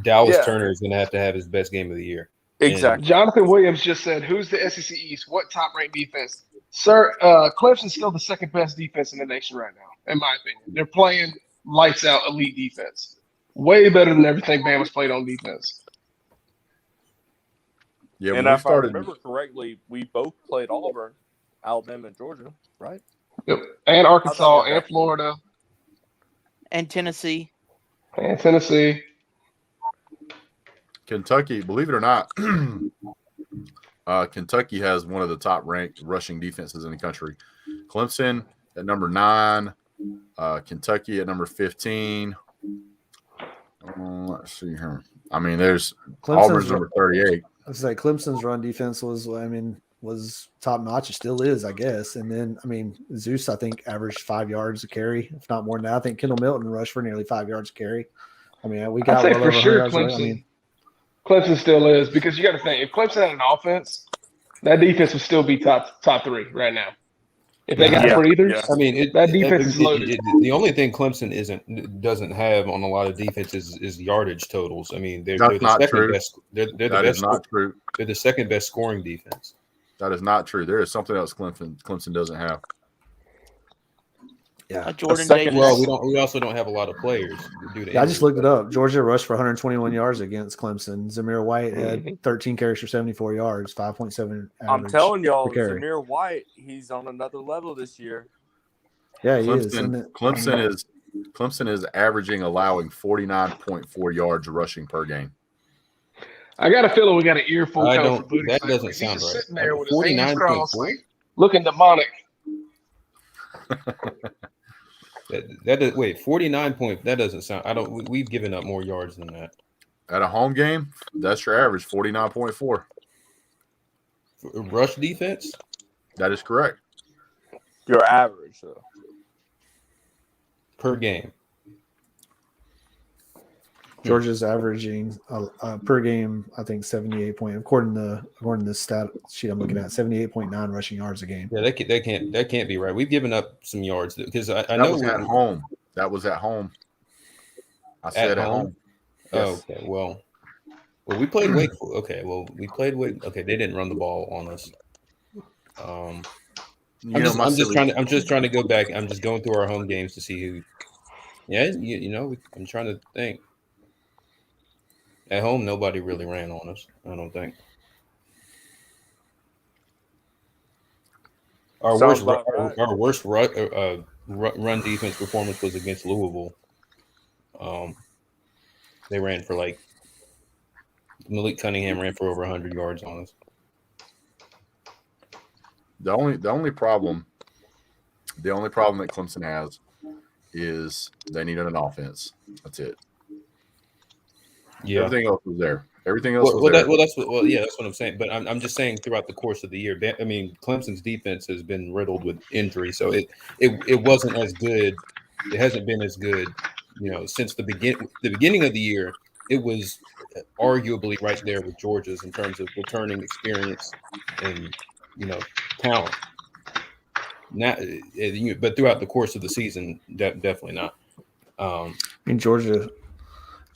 Dallas Turner is going to have his best game of the year. Exactly. Jonathan Williams just said, "Who's the SEC East? What top ranked defense?" Sir, Clemson's still the second best defense in the nation right now, in my opinion. They're playing lights out elite defense, way better than everything Bama's played on defense. Yeah, and if I remember correctly, we both played Auburn, Alabama, and Georgia, right? Yep. And Arkansas, and Florida. And Tennessee. And Tennessee. Kentucky, believe it or not, Kentucky has one of the top ranked rushing defenses in the country. Clemson at number 9, Kentucky at number 15. Let's see here. I mean, there's Auburn's number 38. I'd say Clemson's run defense was top notch. It still is, I guess. And then, I mean, Zeus, I think, averaged 5 yards a carry, if not more than that. I think Kendall Milton rushed for nearly 5 yards a carry. I mean, we I'd got say well for over 100 sure yards. Clemson. I mean, Clemson still is, because you got to think, if Clemson had an offense, that defense would still be top 3 right now. If they got breathers, yeah. I mean, that defense is loaded. the only thing Clemson doesn't have on a lot of defenses is yardage totals. I mean, they're That's the not second true. best. They're the That best. is not true. They're the second best scoring defense. That is not true. There is something else Clemson doesn't have. yeah. Jordan second- Davis. Well, we also don't have a lot of players due to Yeah, I just injury. looked it up. Georgia rushed for 121 yards against Clemson. Zamir White had 13 carries for 74 yards, 5.7 average. I'm telling y'all, per carry. Zamir White, he's on another level this year. Yeah, he is. Isn't it? Clemson is allowing 49.4 yards rushing per game. I got a feeling we got an earful I coming don't- from Booty. that Sniper. doesn't He's sound just right. sitting there with his hands 49.4? crossed, looking demonic. That is, wait, 49 point. That doesn't sound. I don't. We've given up more yards than that. At a home game, that's your average, 49.4. Rush defense. That is correct. Your average, though. Per game. Georgia's averaging per game, I think 78 point. According to the stat sheet I'm looking at, 78.9 rushing yards a game. Yeah, that can't be right. We've given up some yards because I That know was at home. That was at home. I said at home. Oh, Yes. okay. Well, we played Wake. Okay, well, we played Wake. Okay, they didn't run the ball on us. I'm just trying to go back. I'm just going through our home games to see who. Yeah, I'm trying to think. At home, nobody really ran on us. I don't think. Our Sounds worst about right. run defense performance was against Louisville. They ran for Malik Cunningham ran for over 100 yards on us. The only problem that Clemson has is they needed an offense. That's it. Yeah. Everything else was there. Everything else was there. That's what I'm saying. But I'm just saying throughout the course of the year, I mean, Clemson's defense has been riddled with injury, so it wasn't as good. It hasn't been as good, since the beginning of the year. It was arguably right there with Georgia's in terms of returning experience and talent. Not, but throughout the course of the season, definitely not. I mean, Georgia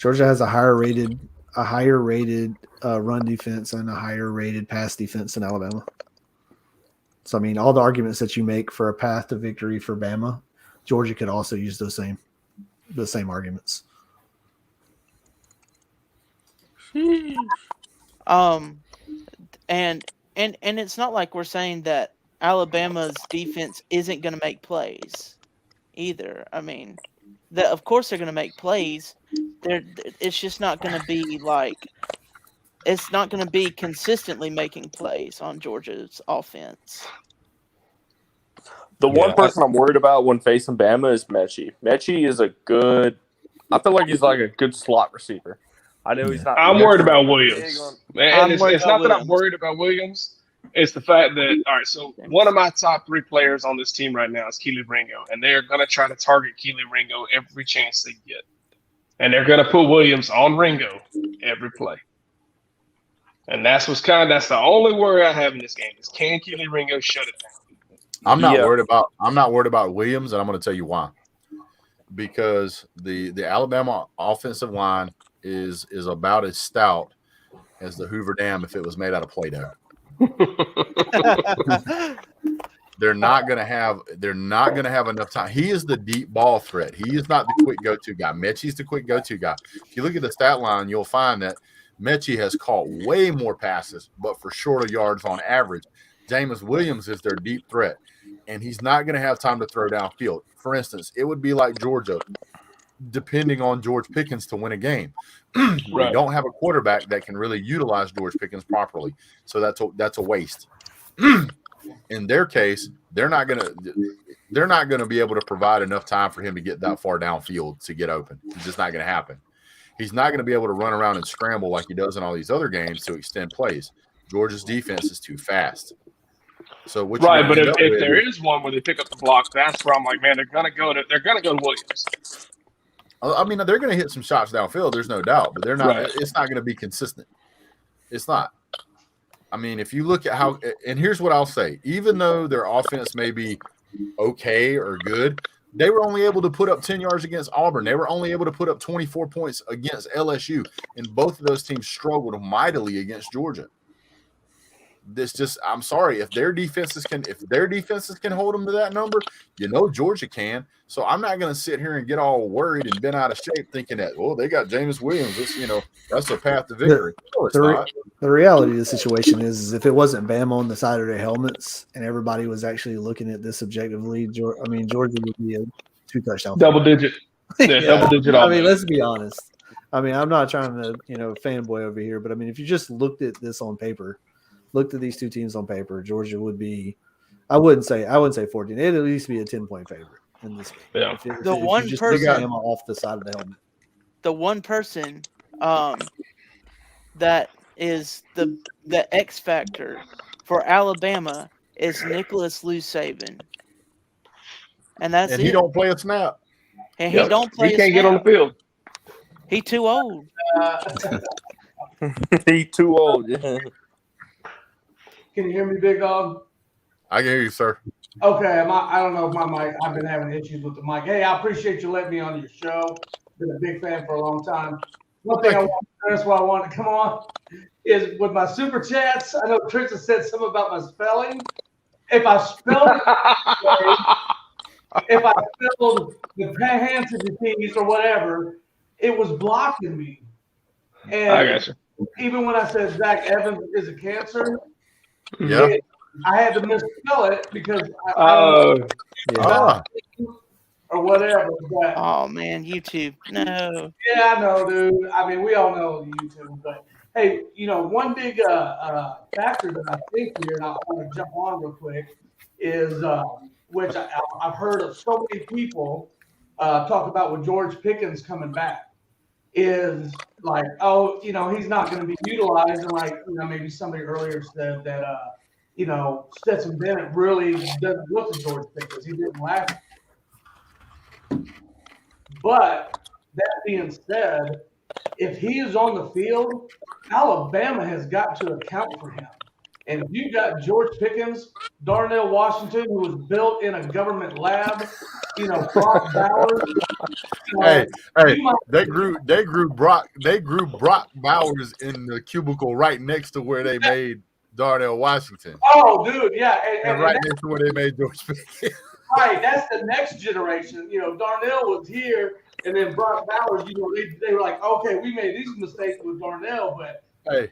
has a higher rated run defense and a higher rated pass defense than Alabama. So I mean, all the arguments that you make for a path to victory for Bama, Georgia could also use the same arguments. And it's not like we're saying that Alabama's defense isn't going to make plays either. I mean, of course they're going to make plays. It's just not going to be it's not going to be consistently making plays on Georgia's offense. The one person I'm worried about when facing Bama is Mechie. Mechie is I feel like he's like a good slot receiver. I know he's not. I'm worried about Williams. And it's not that I'm Williams. worried about Williams. It's the fact that, all right, so one of my top 3 players on this team right now is Keely Ringo, and they're going to try to target Keely Ringo every chance they get. And they're going to put Williams on Ringo every play. And that's the only worry I have in this game is, can Keely Ringo shut it down? I'm not worried about Williams, and I'm going to tell you why. Because the Alabama offensive line is about as stout as the Hoover Dam if it was made out of Play-Doh. They're not going to have enough time. He is the deep ball threat. He is not the quick go-to guy. Mechie's the quick go-to guy. If you look at the stat line, you'll find that Mechie has caught way more passes, but for shorter yards on average. Jameis Williams is their deep threat, and he's not going to have time to throw downfield. For instance, it would be like Georgia depending on George Pickens to win a game. We don't have a quarterback that can really utilize George Pickens properly, so that's a waste. In their case, they're not gonna be able to provide enough time for him to get that far downfield to get open. It's just not going to happen. He's not going to be able to run around and scramble like he does in all these other games to extend plays. Georgia's defense is too fast. So but if there is one where they pick up the block, that's where I'm like, man, they're gonna go to Williams. I mean, they're going to hit some shots downfield. There's no doubt, but they're not. Right. It's not going to be consistent. It's not. I mean, if you look at how, and here's what I'll say: even though their offense may be okay or good, they were only able to put up 10 yards against Auburn. They were only able to put up 24 points against LSU, and both of those teams struggled mightily against Georgia. This just, I'm sorry, if their defenses can hold them to that number, Georgia can. So I'm not going to sit here and get all worried and bent out of shape thinking that, they got Jameis Williams. That's a path to victory. No, it's not. The reality of the situation is if it wasn't Bama on the side of their helmets and everybody was actually looking at this objectively, Georgia would be a 2-touchdown. Double digit. Yeah, double digit. I mean, let's be honest. I mean, I'm not trying to, fanboy over here, but I mean, if you just looked at this on paper, looked at these two teams on paper, Georgia would be, I wouldn't say 14. It'd at least be a 10-point favorite in this game. Yeah. If you just took Bama off the side of the helmet. The one person that is the X factor for Alabama is Nicholas Lou Saban. And that's it. He don't play a snap. And he don't play He can't get on the field. He too old. He too old. Yeah. Can you hear me, Big Dog? I can hear you, sir. Okay, I don't know if my mic. I've been having issues with the mic. Hey, I appreciate you letting me on your show. Been a big fan for a long time. One thing that's why I wanted to come on is with my super chats. I know Trisha said something about my spelling. If I spelled the hands of the T's or whatever, it was blocking me. And I got you. Even when I said Zach Evans is a cancer, yeah, I had to misspell it because or whatever. But, oh man, YouTube. No. Yeah, I know, dude. I mean, we all know YouTube. But hey, one big factor that I think here, and I want to jump on real quick, is which I've heard of so many people talk about with George Pickens coming back. Is like, he's not going to be utilized, and like, maybe somebody earlier said that, Stetson Bennett really doesn't look at George Pickens. He didn't last. But that being said, if he is on the field, Alabama has got to account for him. And if you got George Pickens, Darnell Washington, who was built in a government lab, Brock Bowers. They grew Brock Bowers in the cubicle right next to where they made Darnell Washington. Oh, dude, yeah, and right next to where they made George Pickens. Right, that's the next generation. Darnell was here, and then Brock Bowers. They were like, okay, we made these mistakes with Darnell, but. Hey,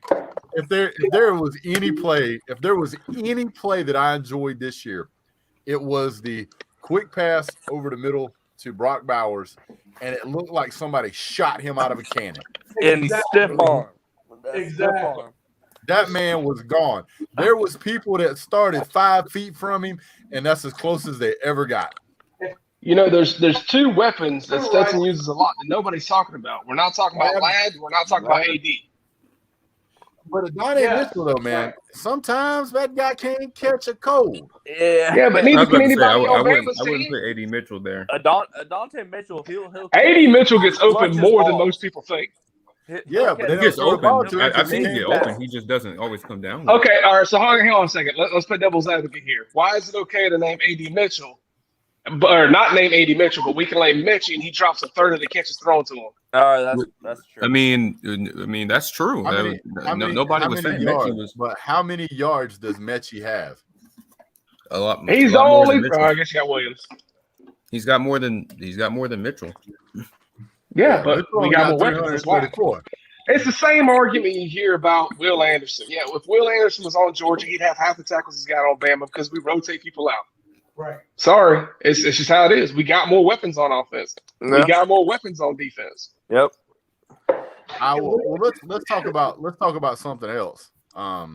if there was any play that I enjoyed this year, it was the quick pass over the middle to Brock Bowers, and it looked like somebody shot him out of a cannon. In stiff arm. Exactly. That man was gone. There was people that started 5 feet from him, and that's as close as they ever got. There's two weapons that Stetson uses a lot that nobody's talking about. We're not talking about Ladd. We're not talking about AD. But Adonai Mitchell, though, man, sometimes that guy can't catch a cold. Yeah, but neither can anybody on Bama's I wouldn't team. put AD Mitchell there. Adonai Mitchell, he'll AD Mitchell gets open more than most people think. Yeah, but He gets open. I've seen him get get open. open. He just doesn't always come down. Okay, all right. So hang on a second. Let's play devil's advocate here. Why is it okay to name AD Mitchell, or not name AD Mitchell, but we can name Mitchie and he drops a third of the catches thrown to him? All right, that's true. I mean that's true. Nobody was saying Mechie was. But how many yards does Mechie have? A lot. He's the only. I guess you got Williams. He's got more than Mitchell. Yeah, but we got more weapons. That's why. It's the same argument you hear about Will Anderson. Yeah, if Will Anderson was on Georgia, he'd have half the tackles he's got on Bama because we rotate people out. Right. Sorry, it's just how it is. We got more weapons on offense. Yeah. We got more weapons on defense. Yep. Let's talk about something else. I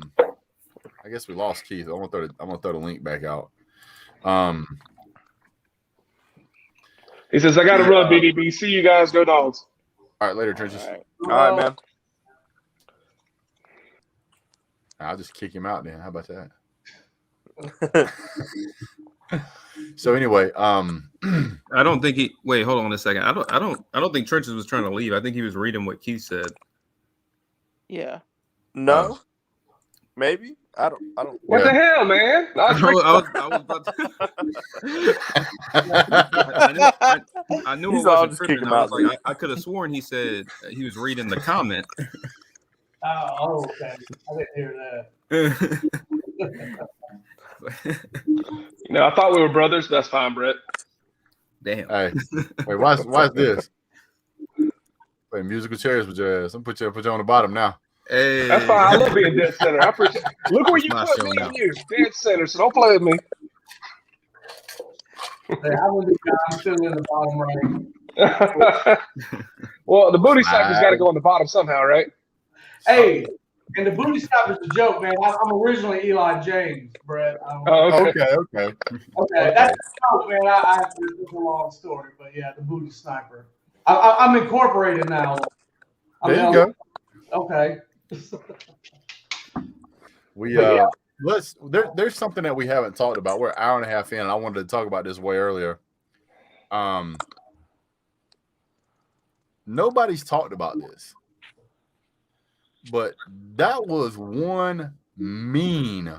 guess we lost Keith. I'm gonna throw the link back out. He says, "I got to run, BDB. See you guys. Go Dogs." All right, later, Trenches. All right, man. I'll just kick him out then. How about that? So anyway, I don't think he. Wait, hold on a second. I don't think Trenches was trying to leave. I think he was reading what Keith said. Yeah. No, maybe I don't. What the hell, man? I was about to. I knew He's it all wasn't just tripping. kicking I was him out, like, I could have sworn he said he was reading the comment. Oh, okay. I didn't hear that. I thought we were brothers. That's fine, Brett. Damn. Hey, wait, why's this? Play musical chairs with your ass. I'm put you on the bottom now. Hey. That's fine. I love being dead center. I appreciate it. Look where you My put show me now. and you. Dead center, so don't play with me. Hey, I'm still in the bottom right. Well, the booty cycle's got to go on the bottom somehow, right? Hey, and the booty stop is a joke, man. I'm originally Eli James, Brett. Okay. Okay, that's a joke, man. It's a long story, but yeah, the booty sniper. I'm incorporated now. There you go. Okay. There's something that we haven't talked about. We're an hour and a half in, and I wanted to talk about this way earlier. Nobody's talked about this, but that was one mean,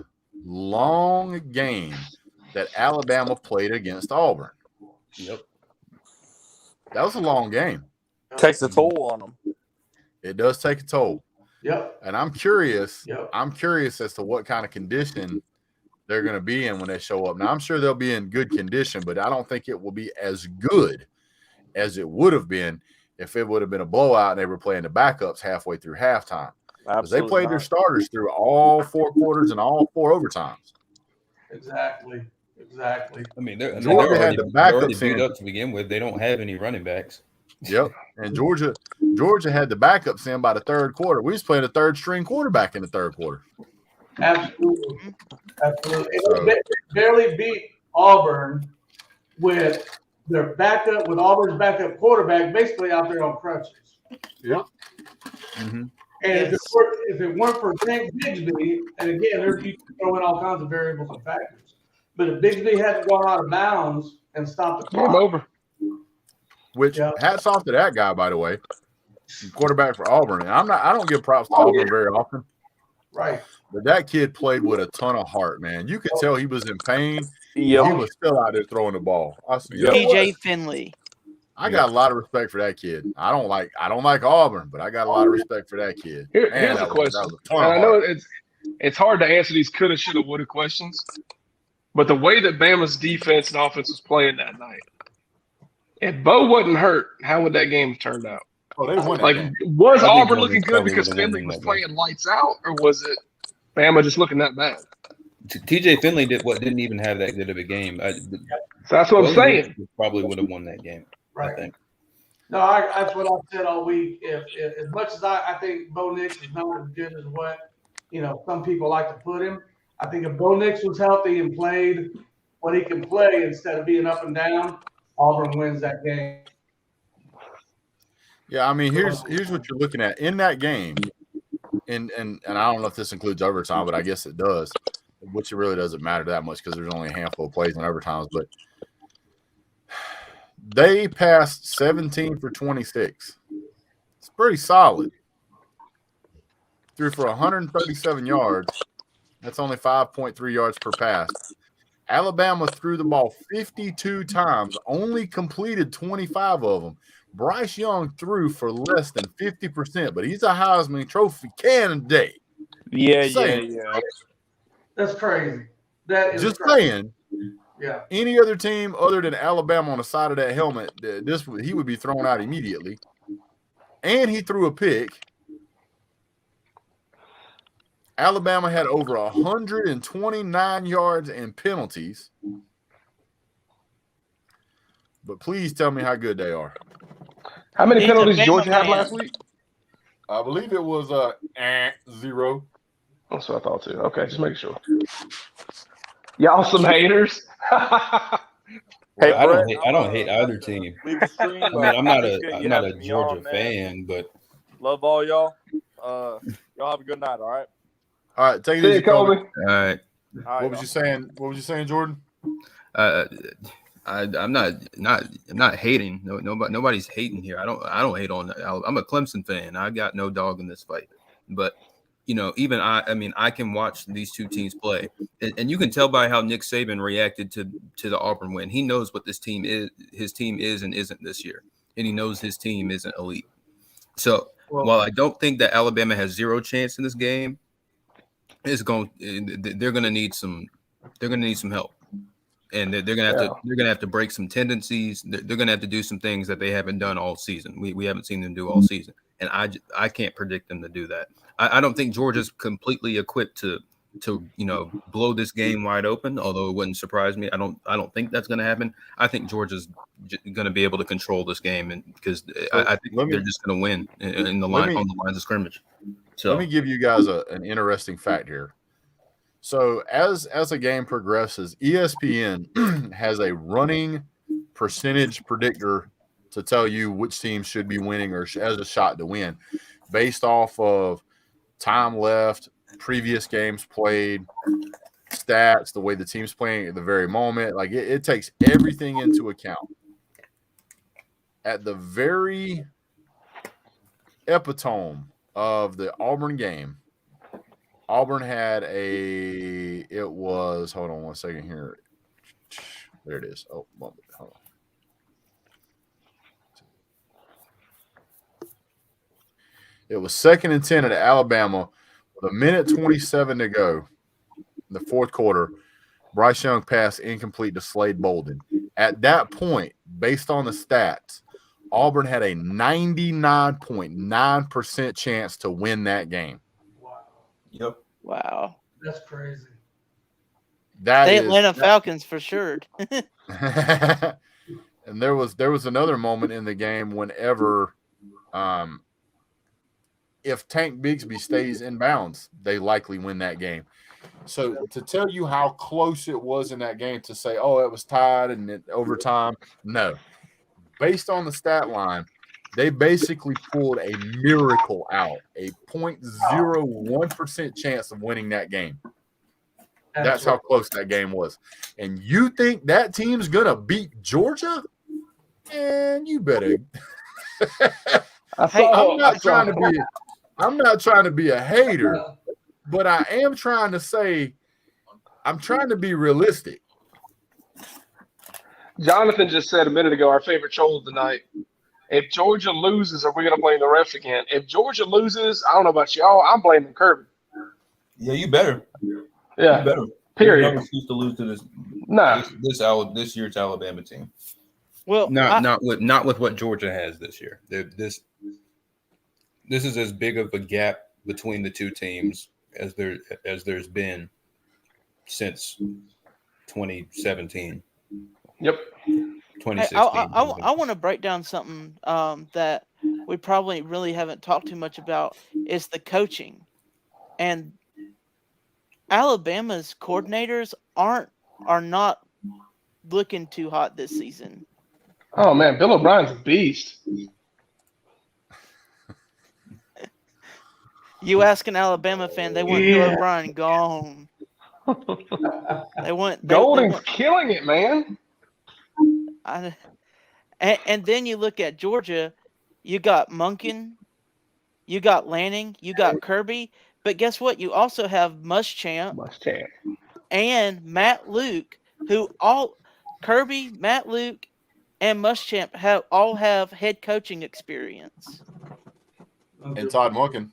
long game that Alabama played against Auburn. Yep. That was a long game. Takes a toll on them. It does take a toll. Yep. And I'm curious. Yep. I'm curious as to what kind of condition they're going to be in when they show up. Now, I'm sure they'll be in good condition, but I don't think it will be as good as it would have been if it would have been a blowout and they were playing the backups halfway through halftime. Because they played their starters through all 4 quarters and all 4 overtimes. Exactly. I mean, they're Georgia had the backups beat up to begin with. They don't have any running backs. Yep. And Georgia had the backups in by the 3rd quarter. We was playing a 3rd string quarterback in the 3rd quarter. Absolutely. And they barely beat Auburn with their backup, with Auburn's backup quarterback basically out there on crutches. Yep. Mm-hmm. And if it weren't for Tank Bigsby, and again, you can throw in all kinds of variables and factors, but if Bigsby hadn't gone out of bounds and stopped the clock, over. Which hats off to that guy, by the way, quarterback for Auburn. And I don't give props to Auburn very often, right? But that kid played with a ton of heart, man. You could tell he was in pain. Yep. He was still out there throwing the ball. TJ Finley. I got a lot of respect for that kid. I don't like Auburn, but I got a lot of respect for that kid. Here's a question. And I know it's hard to answer these coulda, shoulda, woulda questions, but the way that Bama's defense and offense was playing that night, if Bo wasn't hurt, how would that game have turned out? Oh, they won. Like, was Auburn looking good because Finley was playing lights out, or was it Bama just looking that bad? TJ Finley didn't even have that good of a game. So that's what I'm saying. Probably would have won that game. Right. I think. No, that's what I've said all week. If as much as I think Bo Nix is not as good as what some people like to put him, I think if Bo Nix was healthy and played what he can play instead of being up and down, Auburn wins that game. Yeah, I mean, here's what you're looking at in that game, and I don't know if this includes overtime, but I guess it does, which it really doesn't matter that much because there's only a handful of plays in overtimes. But they passed 17 for 26. It's pretty solid. Threw for 137 yards. That's only 5.3 yards per pass. Alabama threw the ball 52 times, only completed 25 of them. Bryce Young threw for less than 50%, but he's a Heisman Trophy candidate. Yeah. That's crazy. That is just crazy. saying. Yeah. Any other team other than Alabama on the side of that helmet, he would be thrown out immediately. And he threw a pick. Alabama had over 129 yards in penalties. But please tell me how good they are. How many penalties did Georgia have last week? I believe it was 0. That's what I thought too. Okay, just making sure. Y'all some haters. Hey, I Brett, don't hate either team. Leave the stream. I mean, I'm not a Georgia fan, but love all y'all. Y'all have a good night. All right. All right, take it See easy, you, Kobe. all right. What was you saying? What was you saying, Jordan? I'm not hating. Nobody's hating here. I don't hate on. I'm a Clemson fan. I got no dog in this fight. But even I can watch these two teams play, and you can tell by how Nick Saban reacted to the Auburn win. He knows what this team is. His team is and isn't this year, and he knows his team isn't elite. So while I don't think that Alabama has zero chance in this game, they're going to need some help. And they're gonna have to break some tendencies. They're gonna have to do some things that they haven't done all season. We haven't seen them do all season, and I can't predict them to do that. I don't think Georgia's completely equipped to blow this game wide open. Although it wouldn't surprise me. I don't think that's gonna happen. I think Georgia's gonna be able to control this game, and because I think they're just gonna win on the lines of scrimmage. So let me give you guys an interesting fact here. So as a game progresses, ESPN has a running percentage predictor to tell you which team should be winning or has a shot to win based off of time left, previous games played, stats, the way the team's playing at the very moment. Like it takes everything into account. At the very epitome of the Auburn game, Auburn had hold on one second here. There it is. Oh, hold on. It was 2nd and 10 at Alabama with 1:27 to go in the fourth quarter. Bryce Young passed incomplete to Slade Bolden. At that point, based on the stats, Auburn had a 99.9% chance to win that game. Yep. Wow. That's crazy. The Atlanta Falcons for sure. And there was another moment in the game whenever if Tank Bigsby stays in bounds, they likely win that game. So to tell you how close it was in that game, to say, oh, it was tied and overtime, no. Based on the stat line, they basically pulled a miracle out, a 0.01% chance of winning that game. That's how close that game was. And you think that team's going to beat Georgia? And you better. I'm not trying to be a hater, but I am trying to say I'm trying to be realistic. Jonathan just said a minute ago, our favorite troll of the night. If Georgia loses, are we going to blame the refs again? If Georgia loses, I don't know about y'all, I'm blaming Kirby. Yeah, you better. Yeah, you better. Period. No excuse to lose to this. No, this year's Alabama team. Well, not with what Georgia has this year. This is as big of a gap between the two teams as there's been since 2017. Yep. 2016. I want to break down something that we probably really haven't talked too much about is the coaching. And Alabama's coordinators are not looking too hot this season. Oh man, Bill O'Brien's a beast. You ask an Alabama fan, they want Bill O'Brien gone. Golding's killing it, man. And then you look at Georgia, you got Munkin, you got Lanning, you got Kirby, but guess what? You also have Muschamp and Matt Luke, Kirby, Matt Luke, and Muschamp have head coaching experience. And Todd Munkin.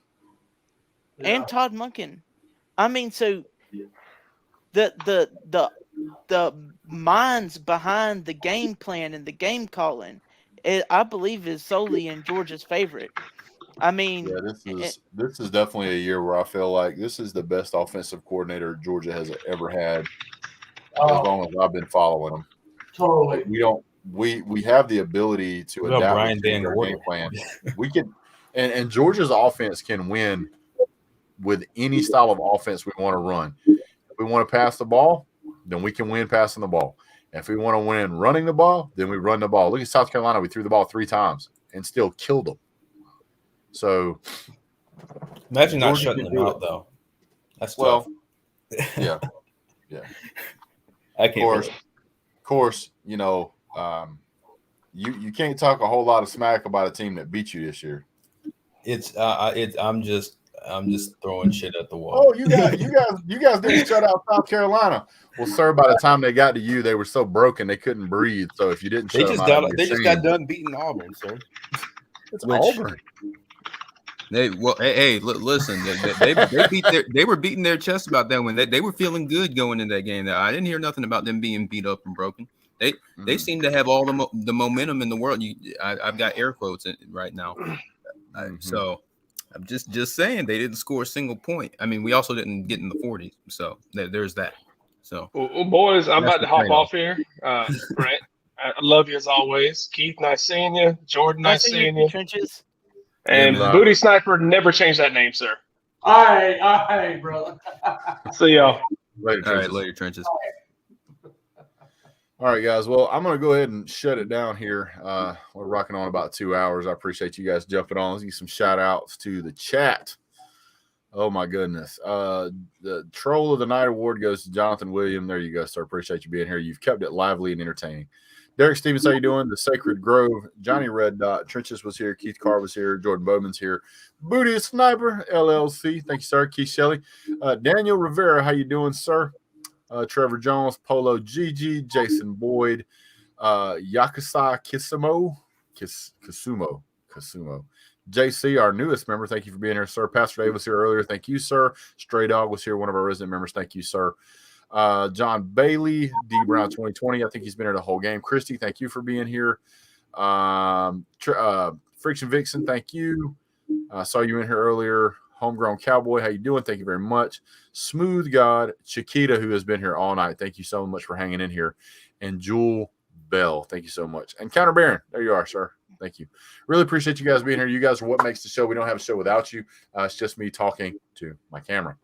And Todd Munkin. I mean, so the minds behind the game plan and the game calling, I believe, is solely in Georgia's favorite. I mean, yeah, this is definitely a year where I feel like this is the best offensive coordinator Georgia has ever had, as long as I've been following them. Totally. We have the ability to adapt to their game plan. We can, and Georgia's offense can win with any style of offense we want to run. If we want to pass the ball, then we can win passing the ball. If we want to win running the ball, then we run the ball. Look at South Carolina. We threw the ball 3 times and still killed them. So imagine not shutting them out, though. That's tough. Yeah. I can't. course, you can't talk a whole lot of smack about a team that beat you this year. I'm just throwing shit at the wall. Oh, you guys didn't shut out South Carolina. Well, sir, by the time they got to you, they were so broken they couldn't breathe. So if you didn't shut them out, they just got done beating Auburn, sir. It's Auburn. Listen, they were beating their chest about that when they were feeling good going in that game. I didn't hear nothing about them being beat up and broken. They seem to have all the momentum in the world. I've got air quotes right now. So I'm just saying they didn't score a single point. I mean, we also didn't get in the 40s. So there's that. So well, boys, I'm about to hop off here. Brett, I love you as always. Keith, nice seeing you. Jordan, nice seeing you. Trenches. And Booty Sniper, never change that name, sir. All right, brother. See y'all. Later, Trenches. All right, guys. Well, I'm going to go ahead and shut it down here. We're rocking on about 2 hours. I appreciate you guys jumping on. Let's give some shout outs to the chat. Oh, my goodness. The Troll of the Night Award goes to Jonathan William. There you go, sir. Appreciate you being here. You've kept it lively and entertaining. Derek Stevens, how you doing? The Sacred Grove, Johnny Red Dot, Trenches was here, Keith Carr was here, Jordan Bowman's here, Booty Sniper, LLC, thank you, sir. Keith Shelley, Daniel Rivera, how you doing, sir? Trevor Jones, Polo Gigi, Jason Boyd, Yakusa Kasumo, JC, our newest member, thank you for being here, sir. Pastor Dave was here earlier, thank you, sir. Stray Dog was here, one of our resident members, thank you, sir. John Bailey, D Brown 2020. I think he's been here the whole game. Christy, thank you for being here. Friction Vixen, thank you. I saw you in here earlier. Homegrown Cowboy, how you doing? Thank you very much. Smooth God, Chiquita, who has been here all night. Thank you so much for hanging in here. And Jewel Bell, thank you so much. And Counter Baron, there you are, sir. Thank you. Really appreciate you guys being here. You guys are what makes the show. We don't have a show without you. It's just me talking to my camera.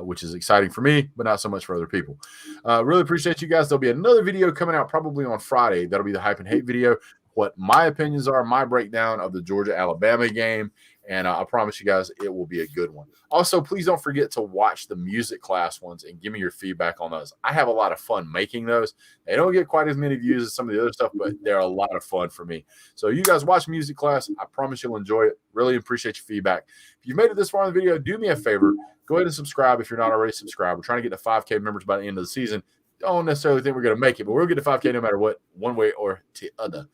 Which is exciting for me, but not so much for other people. Really appreciate you guys. There'll be another video coming out probably on Friday. That'll be the Hype and Hate video. What my opinions are, my breakdown of the Georgia-Alabama game. And I promise you guys it will be a good one. Also, please don't forget to watch the music class ones and give me your feedback on those. I have a lot of fun making those. They don't get quite as many views as some of the other stuff, but they're a lot of fun for me. So you guys watch music class. I promise you'll enjoy it. Really appreciate your feedback. If you've made it this far in the video, do me a favor. Go ahead and subscribe if you're not already subscribed. We're trying to get to 5K members by the end of the season. Don't necessarily think we're going to make it, but we'll get to 5K no matter what, one way or the other.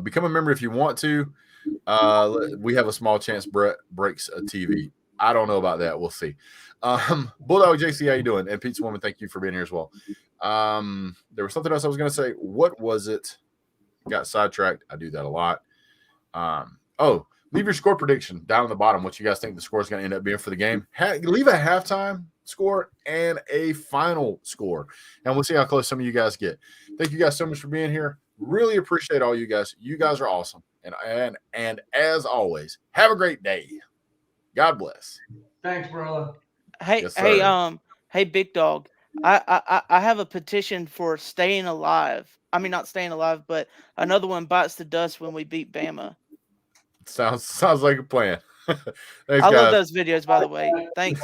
Become a member if you want to. We have a small chance Brett breaks a TV. I don't know about that. We'll see. Bulldog JC, how you doing? And Pizza Woman, thank you for being here as well. There was something else I was going to say. What was it? Got sidetracked. I do that a lot. Leave your score prediction down on the bottom. What you guys think the score is going to end up being for the game. Leave a halftime score and a final score, and we'll see how close some of you guys get. Thank you guys so much for being here. Really appreciate all you guys. You guys are awesome. And as always, have a great day. God bless. Thanks, brother. Hey, Yes, sir. hey, Big Dog. I have a petition for staying alive. I mean, not staying alive, but another one bites the dust when we beat Bama. Sounds like a plan. Thanks, I guys. love those videos, by the way. Thanks.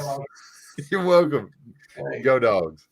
You're welcome. Go Dogs.